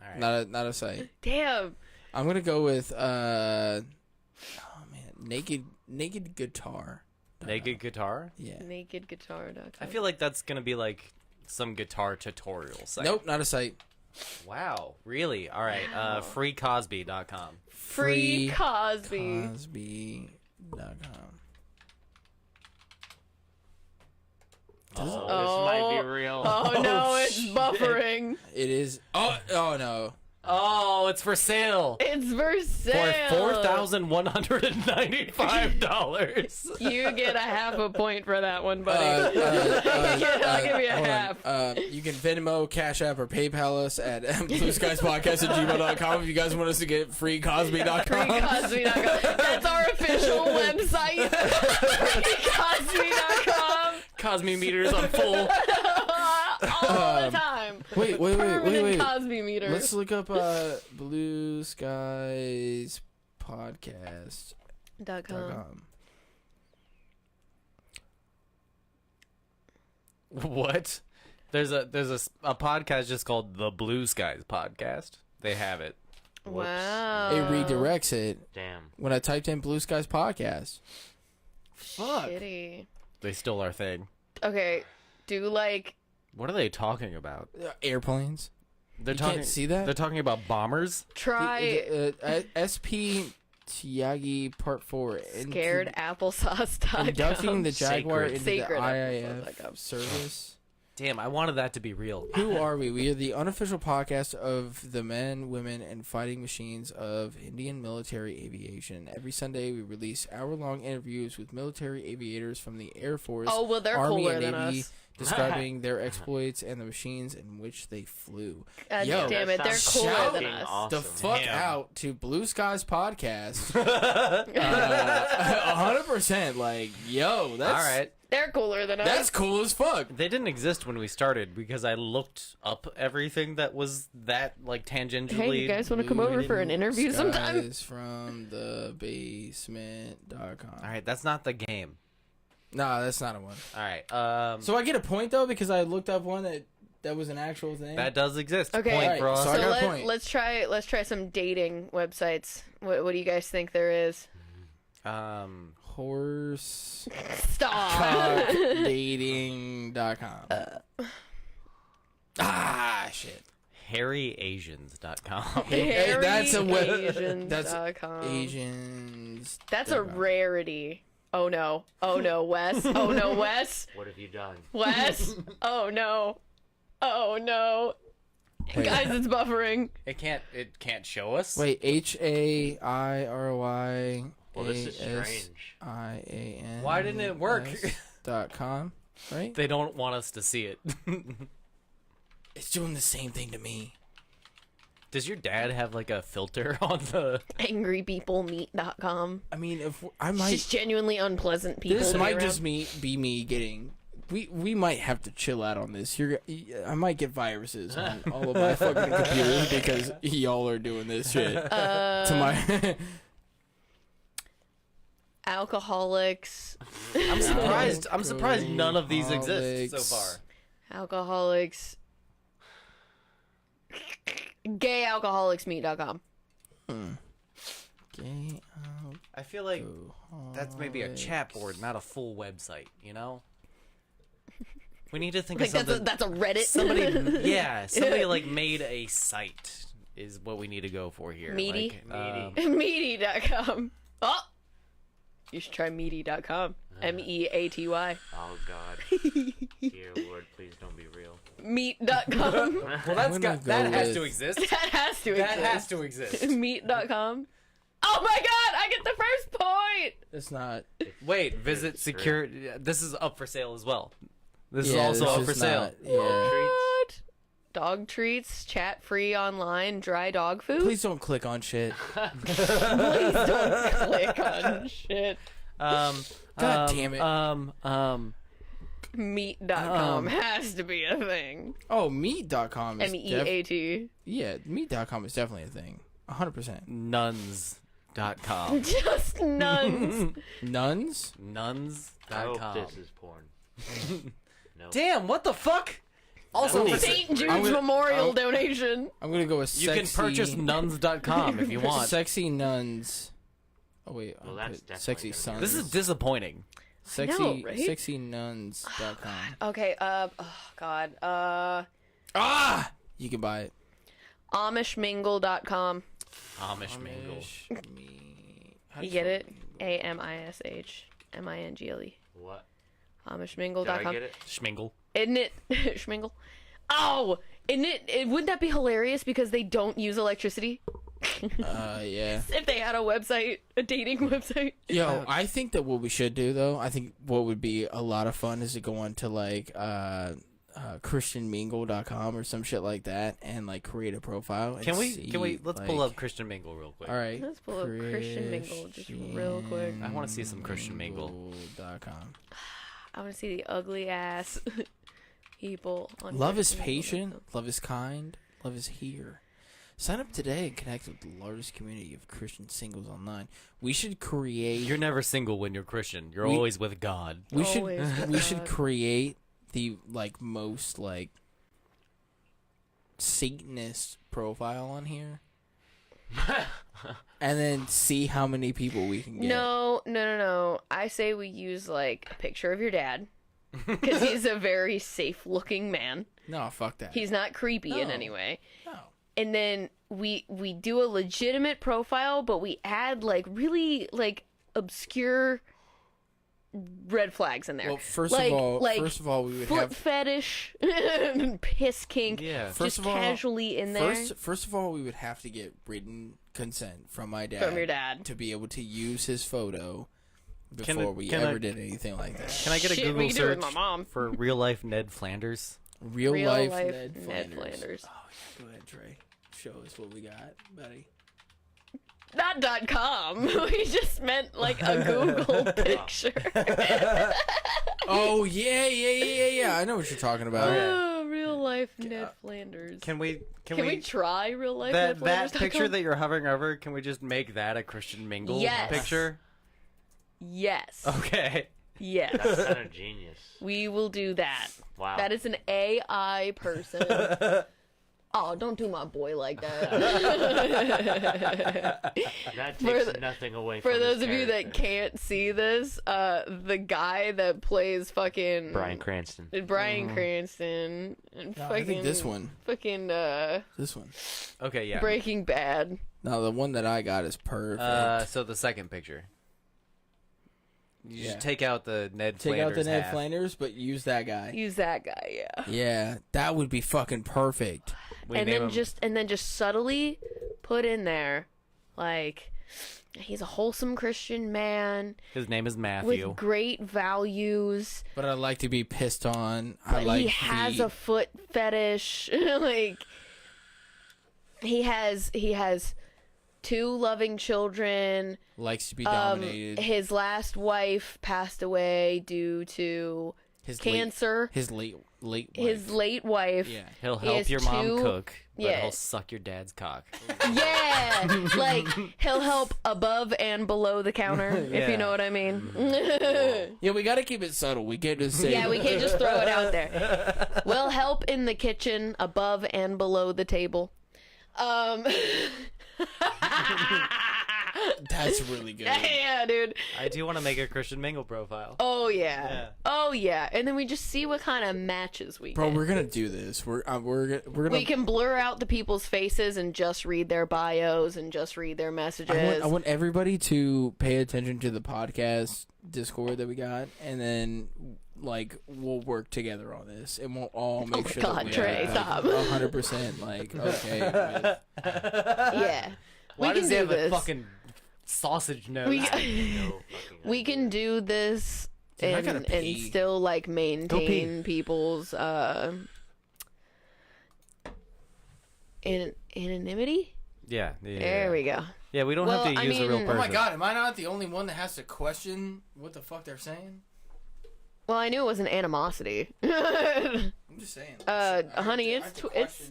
All right. not a site. Damn. I'm gonna go with oh man, naked guitar. Naked guitar. Yeah. Nakedguitar.com. I feel like that's gonna be like some guitar tutorial site. Nope, not a site. Wow. Really? All right. Freecosby.com. Free Cosby. Cosby.com. Oh, this might be real. Oh no, it's buffering. It is. Oh no. Oh, it's for sale. It's for sale. For $4,195. You get a half a point for that one, buddy. I'll give you a hold half. on. You can Venmo, Cash App, or PayPal us at blueskiespodcast@gmail.com if you guys want us to get free Cosby.com. FreeCosby.com. That's our official website. FreeCosby.com. Cosby meters on full. All the time. Wait. Permanent Cosby meter. Let's look up Blue Skies Podcast.com. What? There's a podcast just called the Blue Skies Podcast. They have it. Wow. It redirects it Damn. when I typed in Blue Skies Podcast. Fuck. Shitty. They stole our thing. Okay, do like What are they talking about? Airplanes. They're You talking. can't see that? They're talking about bombers. try SP Tiagi Part 4. scaredapplesauce.com. Inducting the Jaguar Sacred. into Sacred the applesauce.com. IIF service. Damn, I wanted that to be real. Who are we? We are the unofficial podcast of the men, women, and fighting machines of Indian military aviation. Every Sunday, we release hour-long interviews with military aviators from the Air Force, Oh, well, they're Army, cooler and than Navy, us. describing their exploits and the machines in which they flew. God Yo, damn it, they're Sounds cooler than fucking us. awesome. The fuck Damn. out to Blue Skies Podcast. 100%. Like, yo, that's All right. They're cooler than us. That's cool as fuck. They didn't exist when we started because I looked up everything that was that like tangentially. Hey, you guys want to come over for an interview sometime? Skies from the basement.com. All right, that's not the game. Nah, that's not a one. All right. So I get a point though because I looked up one that was an actual thing. that does exist. Okay. Point Alright, for us. so I So got a point. let's try some dating websites. What do you guys think there is? Horse Stop. dating.com. Shit. HairyAsians.com. Hey, that's a web. That's HairyAsians.com. Asians. That's a rarity. Oh no, Wes. Oh no, Wes. What have you done? Wes. Oh no. Wait. Guys, it's buffering. It can't show us. Wait, HAIRY. Well, this is strange. IAN. Why didn't it work? .com, right? They don't want us to see it. It's doing the same thing to me. Does your dad have like a filter on the? Angrypeoplemeet.com. I mean, if I might, Just genuinely unpleasant people. this to be might around. just be me getting. We might have to chill out on this. I might get viruses on all of my fucking computers because y'all are doing this shit to my. Alcoholics. I'm surprised none of these exist so far. Alcoholics. GayAlcoholicsMeet.com. Gay I feel like that's maybe a chat board, not a full website, you know? We need to think Like of something. that's a Reddit. Somebody like made a site is what we need to go for here. Meaty? Like, Meaty.com. Oh! You should try Meaty.com. Meaty. Oh God. Dear Lord, please don't be real. Meat.com. Well, that has with- to exist. That has to exist. That has to exist. Meat.com. Oh my god, I get the first point! It's not. Wait, visit secure. This is up for sale as well. This is Yeah, also this up is for sale. not- yeah. What? Dog treats, chat free online, dry dog food? Please don't click on shit. Please don't click on shit. God damn it. Meat.com has to be a thing. Oh, meat.com is MEAT. yeah, meat.com is definitely a thing. 100%. Nuns.com. Just nuns. Nuns? I hope Nuns.com. this is porn. No. Damn, what the fuck? Also, Ooh. St. I'm Jude's gonna- Memorial donation. I'm gonna go with you sexy. can purchase nuns.com if you want. Sexy nuns. Oh wait, Well, I'll that's put definitely sexy gonna be sons. This is disappointing. sexy know, right? sexynuns.com. Okay, oh god. Ah! You can buy it. Amishmingle.com. Amish mingle. How do You get it? spell AMISHMINGLE. What? Did I Amishmingle.com. get it? Schmingle. Isn't it Schmingle? Oh, isn't it? Wouldn't that be hilarious because they don't use electricity? Yeah. If they had a website, a dating website. Yo, I think that what we should do though, I think what would be a lot of fun is to go on to like christianmingle.com or some shit like that and like create a profile. And Can we see, let's like, pull up Christian Mingle real quick. All right. Let's pull up Christian Mingle just real quick. I wanna see some Christian Mingle. Mingle.com. I want to see the ugly ass people. On Love is Christian patient. Mingle. Love is kind. Love is here. Sign up today and connect with the largest community of Christian singles online. We should create. You're never single when you're Christian. You're We- always with God. We Always should. with We should God. create the like most like Satanist profile on here, and then see how many people we can get. No. I say we use like a picture of your dad because he's a very safe looking man. No, fuck that. He's not creepy in No. any way. no. And then we do a legitimate profile, but we add like really like obscure red flags in there. Well, first like, of all, like we would foot have. fetish, piss kink, Yeah. First just of all, casually in there First of all, we would have to get written consent from my dad. from your dad. to be able to use his photo Can before I- we can ever I- did anything like that. Can I get a Shit, Google we can do it search with my mom. for real life Ned Flanders? Real Real life, life Ned Ned Flanders. Flanders. Oh, yeah, go ahead, Trey. Show us what we got, buddy. Not .com. We just meant like a Google picture. Oh yeah. I know what you're talking about. Oh, real life Ned Flanders. Can we Can we try real life that Ned that Flanders.com? picture that you're hovering over? Can we just make that a Christian Mingle Yes. picture? Yes. Okay. Yes. That's kind of genius. We will do that. Wow. That is an AI person. Oh, don't do my boy like that. That For takes the- nothing away For from those his of you that character. can't see this, the guy that plays fucking Bryan Cranston. Cranston and No, fucking I think this one. fucking This one. Okay, yeah. Breaking Bad. No, the one that I got is perfect. So the second picture. You Yeah. should take out the Ned Take Flanders out the Ned half. Flanders, but use that guy. Use that guy, yeah. Yeah, that would be fucking perfect. We and name then him- just subtly put in there, like, he's a wholesome Christian man His name is Matthew. with great values. But I'd like to be pissed on. I But like he has the, a foot fetish. Like he has 2 loving children. likes to be dominated. His last wife passed away due to his cancer. his late late wife. his late wife. Yeah. He'll He help has your mom two- cook, but yeah. he'll suck your dad's cock. Yeah, like he'll help above and below the counter, if Yeah. you know what I mean. Yeah, we gotta keep it subtle. We can't just say. Yeah, we can't just throw it out there. We'll help in the kitchen, above and below the table. That's really good. Yeah, dude. I do want to make a Christian Mingle profile. Oh yeah. Yeah. Oh yeah. And then we just see what kind of matches we Bro, get. we're gonna do this. We're gonna. We can blur out the people's faces and just read their bios and just read their messages. I want everybody to pay attention to the podcast Discord that we got, and then like we'll work together on this, and we'll all make my sure God, that we Trey, are stop. 100% like okay. With, Yeah. Why we does can he do have this. a fucking sausage nose? We, No fucking we can do this Dude, I and, gotta and pee. still like maintain people's anonymity. Yeah. There we go. Yeah, we don't Well, have to I use a real mean- person. oh my god, am I not the only one that has to question what the fuck they're saying? Well, I knew it was an animosity. I'm just saying. Honey, it's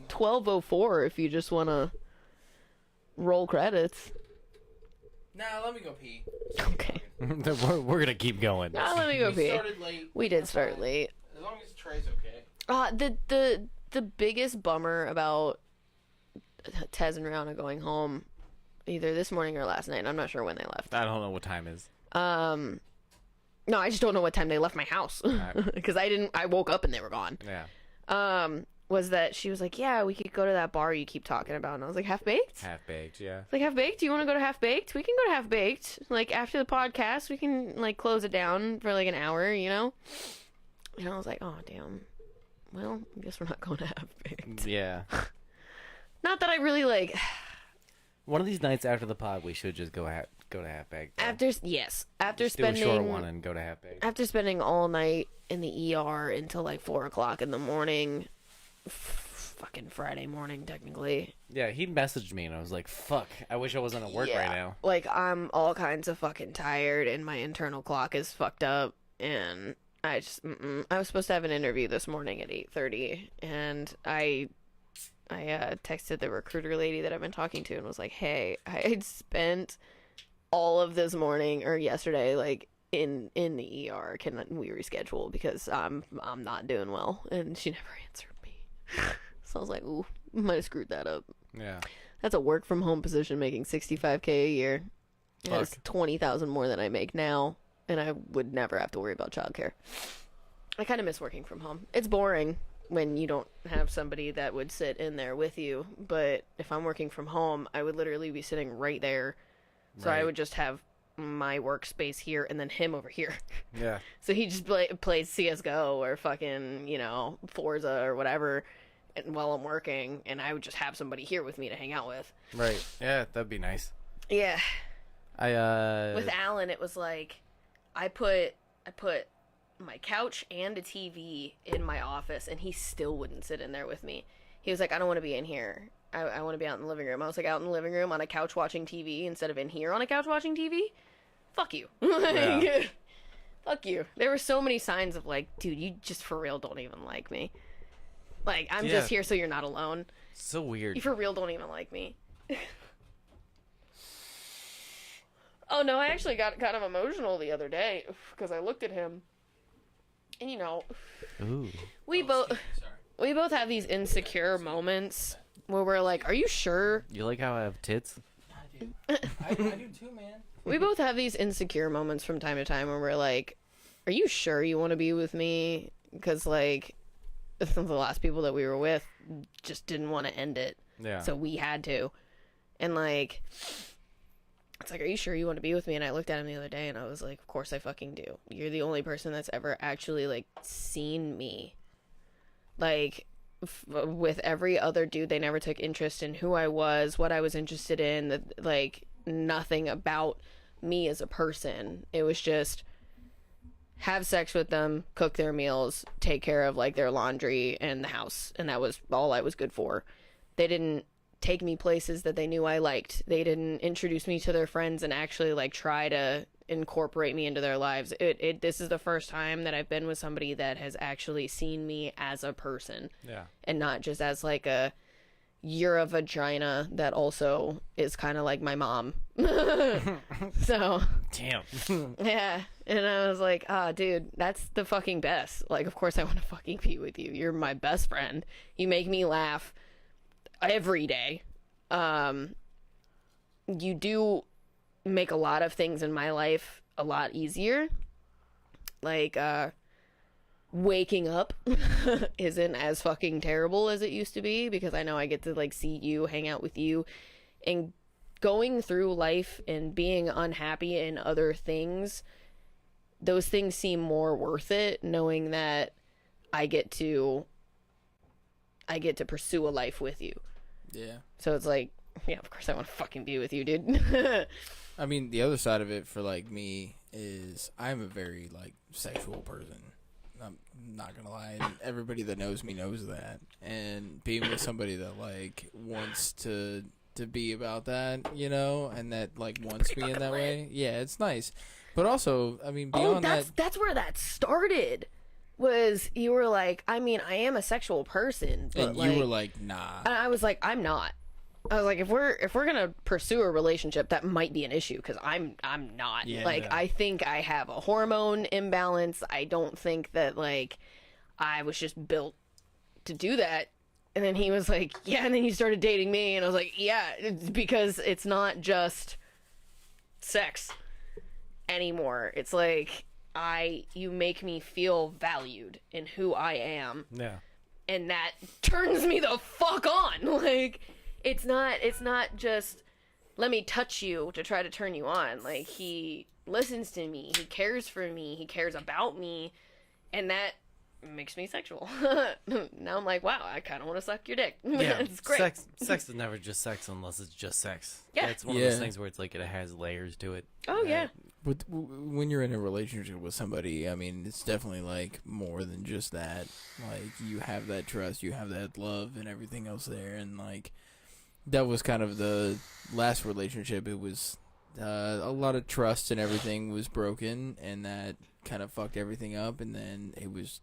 12:04 if you just want to roll credits. Nah, let me go pee. Okay. we're gonna keep going. Now let me go We pee. started late. We did That's start fine. late. As long as Trey's okay. The biggest bummer about Tez and Rihanna going home, either this morning or last night. I'm not sure when they left. I don't know what time is. No, I just don't know what time they left my house Alright. because I woke up and they were gone. Yeah. Was that she was like, yeah, we could go to that bar you keep talking about, and I was like, Half Baked. Half baked. Yeah. Like, Half Baked? Do you want to go to Half Baked? We can go to Half Baked. Like, after the podcast, we can, like, close it down for, like, an hour, you know? And I was like, oh, damn. Well, I guess we're not going to Half Baked. Yeah. Not that I really, like... One of these nights after the pod, we should just go to half baked. After Just spending... do a short one and go to half baked. After spending all night in the ER until, like, 4 o'clock in the morning... Fucking Friday morning, technically. Yeah, he messaged me and I was like, "Fuck, I wish I wasn't at work right now." Like, I'm all kinds of fucking tired, and my internal clock is fucked up, and I just, I was supposed to have an interview this morning at 8:30, and I texted the recruiter lady that I've been talking to and was like, hey, I had spent all of this morning, or yesterday, like, in the ER. Can we reschedule, because I'm not doing well? And she never answered me. So I was like, ooh, might have screwed that up. Yeah. That's a work from home position making $65K a year. That's Fuck. $20,000 more than I make now, and I would never have to worry about childcare. I kind of miss working from home. It's boring when you don't have somebody that would sit in there with you, but if I'm working from home, I would literally be sitting right there. So I Right. would just have my workspace here and then him over here. Yeah. So he just plays CSGO or fucking, Forza or whatever, and while I'm working, and I would just have somebody here with me to hang out with. Right. Yeah, that'd be nice. Yeah. With With Alan, it was like I put my couch and a TV in my office, and he still wouldn't sit in there with me. He was like, I don't want to be in here. I want to be out in the living room. I was like, out in the living room on a couch watching TV instead of in here on a couch watching TV? Fuck you. Yeah. Fuck you. There were so many signs of like, dude, you just for real don't even like me. Like, I'm Yeah. just here so you're not alone. So weird. You for real don't even like me. Oh no, I actually got kind of emotional the other day because I looked at him, and Ooh. we both have these insecure moments where we're like, "Are you sure?" You like how I have tits? I do too, man. We both have these insecure moments from time to time where we're like, "Are you sure you want to be with me?" Because like, the last people that we were with just didn't want to end it, Yeah. so we had to, and like. It's like, are you sure you want to be with me? And I looked at him the other day and I was like, of course I fucking do. You're the only person that's ever actually, like, seen me. Like, with every other dude, they never took interest in who I was, what I was interested in, like, nothing about me as a person. It was just have sex with them, cook their meals, take care of, like, their laundry and the house. And that was all I was good for. They didn't take me places that they knew I liked. They didn't introduce me to their friends and actually like try to incorporate me into their lives. This is the first time that I've been with somebody that has actually seen me as a person. Yeah. And not just as like a, you're a vagina that also is kind of like my mom. So Damn. yeah, and I was like, dude, that's the fucking best. Like, of course I want to fucking be with you. You're my best friend. You make me laugh every day. You do make a lot of things in my life a lot easier. Like, waking up isn't as fucking terrible as it used to be, because I know I get to like see you, hang out with you, and going through life and being unhappy in other things, those things seem more worth it, knowing that I get to pursue a life with you. Yeah. So it's like, yeah, of course I want to fucking be with you, dude. I mean, the other side of it for like me is I'm a very like sexual person. I'm not gonna lie, and everybody that knows me knows that. And being with somebody that like wants to be about that, you know, and that like wants me in that way, yeah, it's nice. But also, I mean, beyond that's where that started. Was you were like, I mean, I am a sexual person, but and you were like, nah. And I was like, I'm not. I was like, if we're gonna pursue a relationship, that might be an issue, because I'm not. Yeah, like, yeah. I think I have a hormone imbalance. I don't think that like I was just built to do that. And then he was like, yeah. And then he started dating me, and I was like, yeah, it's because it's not just sex anymore. It's like you make me feel valued in who I am. Yeah. And that turns me the fuck on. Like, it's not just let me touch you to try to turn you on. Like, he listens to me, he cares for me, he cares about me, and that makes me sexual. Now I'm like, wow, I kind of want to suck your dick. Yeah, It's great. Sex is never just sex unless it's just sex. Yeah. It's one of those things where it's like it has layers to it. Oh yeah. But when you're in a relationship with somebody, I mean, it's definitely like more than just that. Like, you have that trust, you have that love, and everything else there. And like, that was kind of the last relationship. It was a lot of trust and everything was broken, and that kind of fucked everything up. And then it was,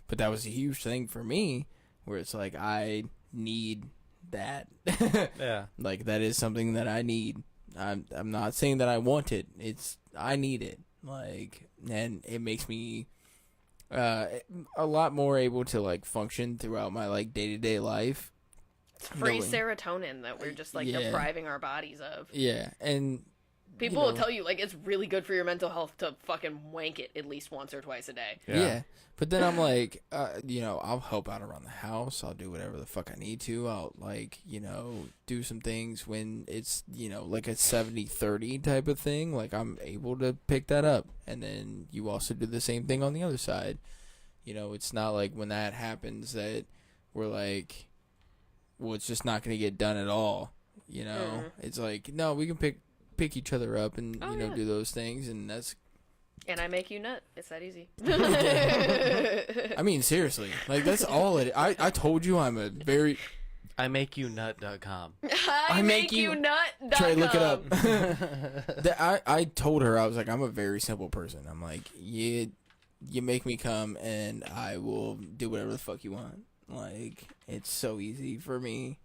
but that was a huge thing for me, where it's like, I need that. Yeah. Like, that is something that I need. I'm not saying that I want it. I need it. Like, and it makes me a lot more able to like function throughout my like day-to-day life. It's free serotonin that we're just like depriving our bodies of. Yeah, and people will tell you like it's really good for your mental health to fucking wank it at least once or twice a day. Yeah. But then I'm like, I'll help out around the house. I'll do whatever the fuck I need to. I'll like, do some things when it's, like a 70-30 type of thing. Like, I'm able to pick that up. And then you also do the same thing on the other side. It's not like when that happens that we're like, well, it's just not going to get done at all. It's like, no, we can pick each other up and, do those things. And that's... And I make you nut. It's that easy. I mean, seriously. Like, that's all it... I told you I'm a very... ImakeYouNut.com. I make you nut. Trey, look it up. I told her, I was like, I'm a very simple person. I'm like, you make me come and I will do whatever the fuck you want. Like, it's so easy for me.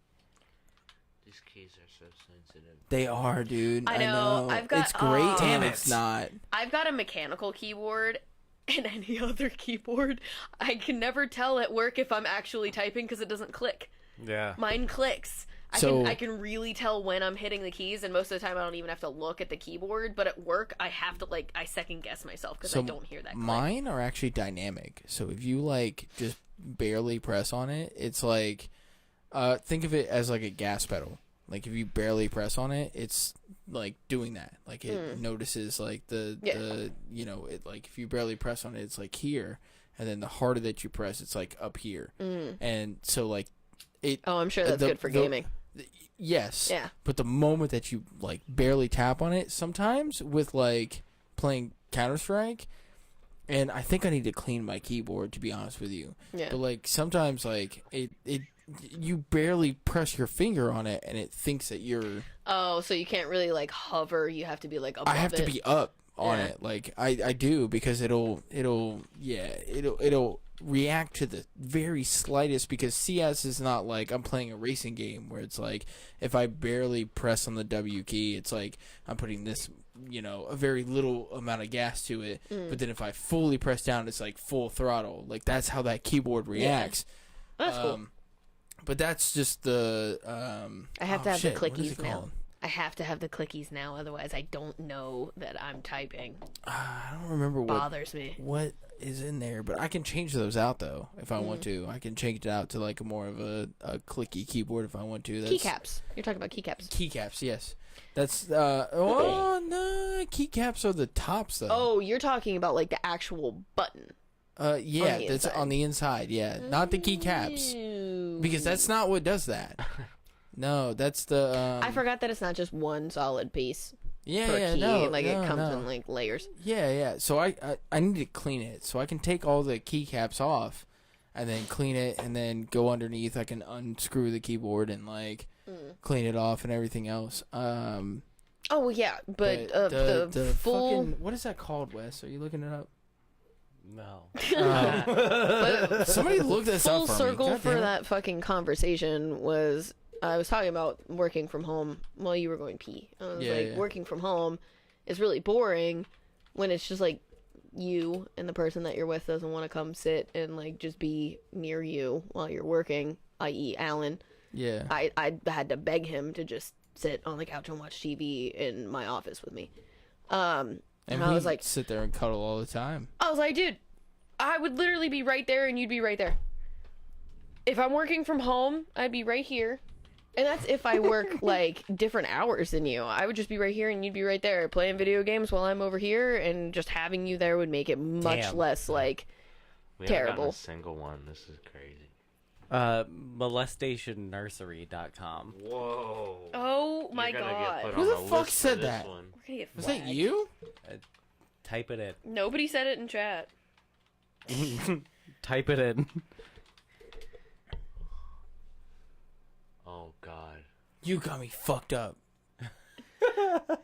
These keys are so sensitive. They are, dude. I know. I've got... It's great, damn and it. it's not. I've got a mechanical keyboard, and any other keyboard, I can never tell at work if I'm actually typing because it doesn't click. Yeah. Mine clicks. I can really tell when I'm hitting the keys, and most of the time I don't even have to look at the keyboard, but at work I have to, like, I second guess myself because I don't hear that click. Mine are actually dynamic. So if you, like, just barely press on it, it's like, think of it as like a gas pedal. Like, if you barely press on it, it's like doing that. Like, it notices like the it, like, if you barely press on it, it's like here, and then the harder that you press, it's like up here. And so like it. Oh, I'm sure that's good for gaming. Yes. Yeah. But the moment that you like barely tap on it, sometimes with like playing Counter-Strike, and I think I need to clean my keyboard, to be honest with you. Yeah. But like sometimes like it you barely press your finger on it and it thinks that you're... Oh, so you can't really like hover, you have to be like above I have it. to be up. on Yeah. it. Like I do, because it'll react to the very slightest, because CS is not like I'm playing a racing game where it's like if I barely press on the W key, it's like I'm putting this, a very little amount of gas to it. But then if I fully press down, it's like full throttle. Like that's how that keyboard reacts. That's cool. But that's just the I have to have shit, the what is clickies it now. called? I have to have the clickies now, otherwise I don't know that I'm typing. I don't remember Bothers me. what is in there, but I can change those out though if I want to. I can change it out to like more of a clicky keyboard if I want to. That's, Keycaps. You're talking about keycaps. Keycaps, yes. That's no, keycaps are the tops though. Oh, you're talking about like the actual button. Yeah, the that's inside. on the inside. Yeah, not the keycaps, because that's not what does that. No, that's the. I forgot that it's not just one solid piece Yeah, per yeah, key. no, Like no, it comes no. in like layers. Yeah. So I need to clean it, so I can take all the keycaps off, and then clean it, and then go underneath. I can unscrew the keyboard and like clean it off and everything else. Oh yeah, but the full. fucking, what is that called, Wes? Are you looking it up? No. But Somebody look this full up for circle me. God for damn it. that fucking conversation was I was talking about working from home while you were going pee. I was Yeah. working from home is really boring when it's just like you and the person that you're with doesn't want to come sit and like just be near you while you're working, i.e. Alan. Yeah. I had to beg him to just sit on the couch and watch TV in my office with me. And I we was like, sit there and cuddle all the time. I was like, dude, I would literally be right there and you'd be right there. If I'm working from home, I'd be right here. And that's if I work like different hours than you. I would just be right here and you'd be right there playing video games while I'm over here, and just having you there would make it much Damn. less like We haven't gotten terrible. a single one. This is crazy. Molestationnursery.com. Whoa. Oh my You're gonna get god. put Who on the a fuck list for said this that? one. We're gonna get Was that flagged. you? Type it Nobody said it in chat. in. Type it in. Oh god. You got me fucked up. All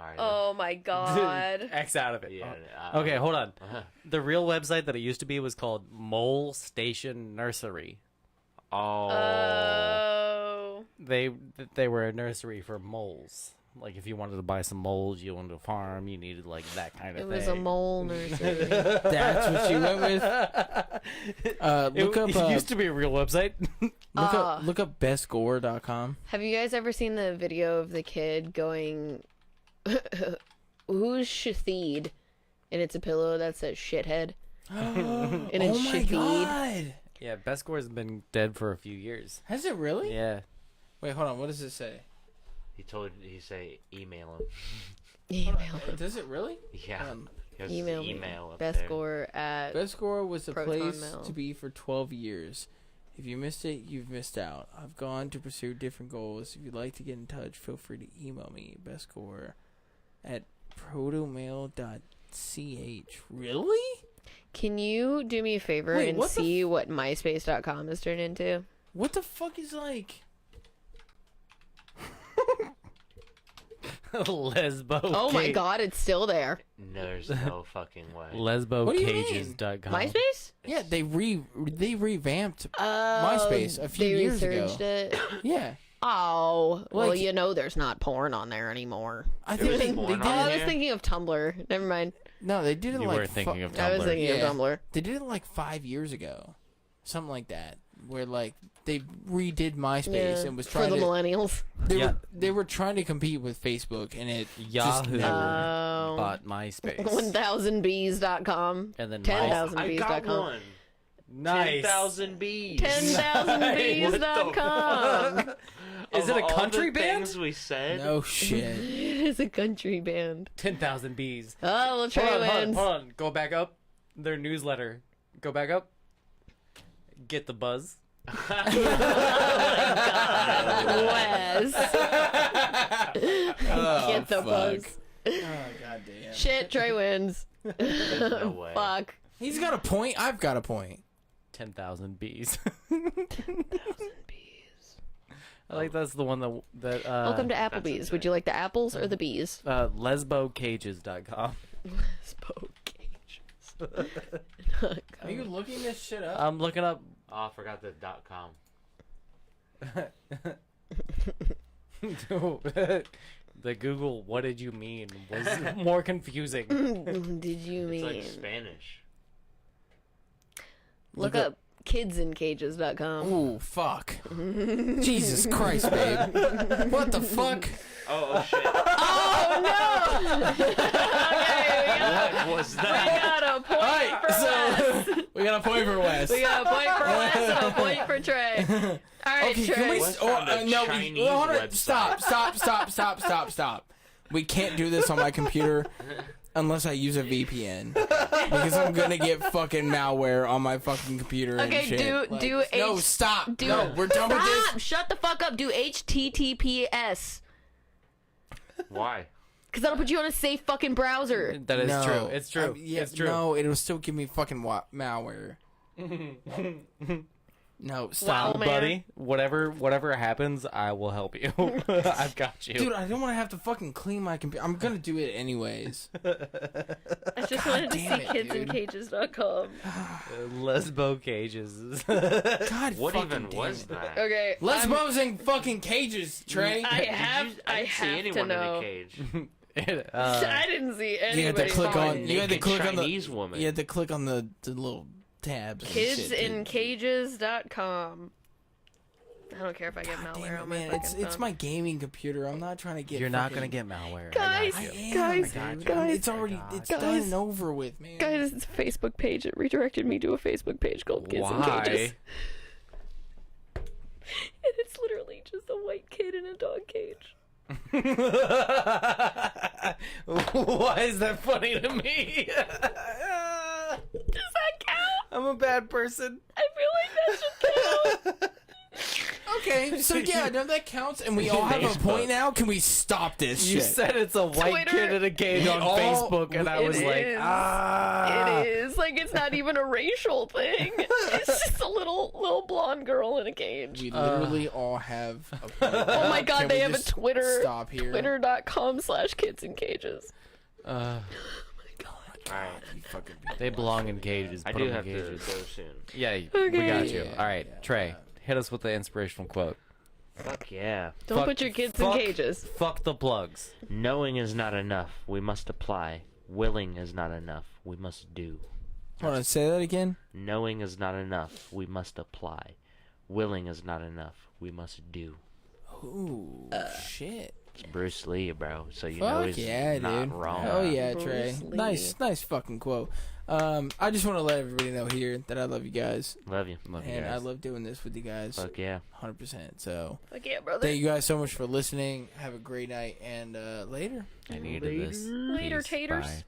right. Oh my god. X out of it. Yeah. Okay, hold on. Uh-huh. The real website that it used to be was called Mole Station Nursery. Oh. Oh. They were a nursery for moles. Like if you wanted to buy some moles, you wanted to farm, you needed like that kind of It thing. was a mole nursery. That's what you went with. Look up. It used to be a real website. Look up bestgore.com. Have you guys ever seen the video of the kid going, who's Shathid? And it's a pillow that says shithead. And it's Oh my Shathid. god. Yeah, Best Gore's been dead for a few years. Has it really? Yeah. Wait, hold on. What does it say? He say email him. Email. Does it really? Yeah. He has his Email me. email up Best there. Gore at. Bestgore was a Proton place Mail. to be for 12 years. If you missed it, you've missed out. I've gone to pursue different goals. If you'd like to get in touch, feel free to email me, bestgore at protomail.ch. Really? Can you do me a favor Wait, and what the see what myspace.com has turned into? What the fuck is like... Lesbo. Oh my god, it's still there. There's no fucking way. What do you mean? LesboCages.com. MySpace? Yeah, they revamped Oh, MySpace a few they years ago. researched it. Yeah. Oh, well, Like- you know there's not porn on there anymore. I There think was they porn did on Oh, I it. was there? thinking of Tumblr. Never mind. No, they did it You like... were thinking of I was Tumblr. thinking Yeah. of Tumblr. They did it like 5 years ago. Something like that. Where like they redid MySpace Yeah, and was for trying the to... millennials. They were trying to compete with Facebook, and it Yahoo just never... Oh. bought MySpace. 1000bees.com. And then 10,000bees.com. one. Nice. 10,000 bees. 10,000bees.com. Is it a Of all country the band? Things we said. No shit. It is a country band. 10,000 bees. Oh, well, Hold Trey on, wins. hold on. Go back up. Their newsletter. Go back up. Get the buzz. Wes. Get the fuck. buzz. Oh goddamn. Shit, Trey wins. There's no way. Fuck. He's got a point. I've got a point. 10,000 bees. 10,000 bees. I like that's the one that Welcome to that's Applebee's. insane. Would you like the apples or the bees? LesboCages.com. Spoke cages. Are you looking this shit up? I'm looking up. Oh, I forgot the .com. The Google "What did you mean?" was more confusing. Did you It's mean? like Spanish. Look up kidsincages.com. Ooh, fuck. Jesus Christ, babe. What the fuck? Oh shit. Oh no! Okay, What was we that? got a point for Wes. We got a point for Wes. We got a point for Wes and a point for Trey. All right, Okay, Trey. can we? Wes found a No, Chinese hold on. website. Stop. We can't do this on my computer unless I use a VPN because I'm gonna get fucking malware on my fucking computer and Okay, shit. No, stop. do- No, we're done with this. Stop! Shut the fuck up. Do HTTPS. Why? Because that'll put you on a safe fucking browser. That is No. true. It's true. Yeah, it's true. No, it'll still give me fucking malware. No, stop. Wow, man. buddy. Whatever happens, I will help you. I've got you. Dude, I don't want to have to fucking clean my computer. I'm gonna do it anyways. I just wanted to see damn it, kidsincages.com. Lesbo cages. God, What fucking even damn was it. that? Okay. Lesbos in fucking cages, Trey. I have I didn't see to anyone know. in a cage. I didn't see You had anybody. to click saw a on. You had to naked click on the. Chinese woman. You had to click on the little tabs. and shit, dude. Kidsincages.com. I don't care if I get God malware damn it, on my man. fucking It's phone. my gaming computer. I'm not trying to get. You're not fucking- gonna get malware. Guys, I I got you. am, guys, dude. guys, It's already. It's guys. done and over with, man. Guys, it's a Facebook page. It redirected me to a Facebook page called Kids in Cages. Why? And it's literally just a white kid in a dog cage. Why is that funny to me? Does that count? I'm a bad person. I feel like that should count. Okay, so yeah, no, that counts, and we all have a Facebook. point now. Can we stop this You shit? said it's a white Twitter- kid in a cage We on all- Facebook, and I It was like, is. ah. It is like it's not even a racial thing. It's just a little blonde girl in a cage. We literally all have a point. Oh my god, Can they we have a just Twitter. Stop here. Twitter.com/kidsincages. Alright. You fucking They belong in cages. I Put do 'em in have to cages. go soon. Yeah, we Okay. got you. Yeah, All right, yeah, Trey, yeah. hit us with the inspirational quote. Fuck yeah. Don't Fuck- put your kids fuck- in cages. Fuck the plugs. Knowing is not enough. We must apply. Willing is not enough. We must do. Hold on, say that again. Knowing is not enough. We must apply. Willing is not enough. We must do. Ooh, shit. It's Bruce Lee, bro. So you know Fuck he's yeah, not dude. wrong. Oh yeah, Trey. Bruce Lee. Nice fucking quote. I just want to let everybody know here that I love you guys, Love you. Love you and I guys. love doing this with you guys. Fuck yeah. 100%. So Fuck yeah, brother. thank you guys so much for listening. Have a great night, and later. I needed this. Later, Peace. taters. Bye.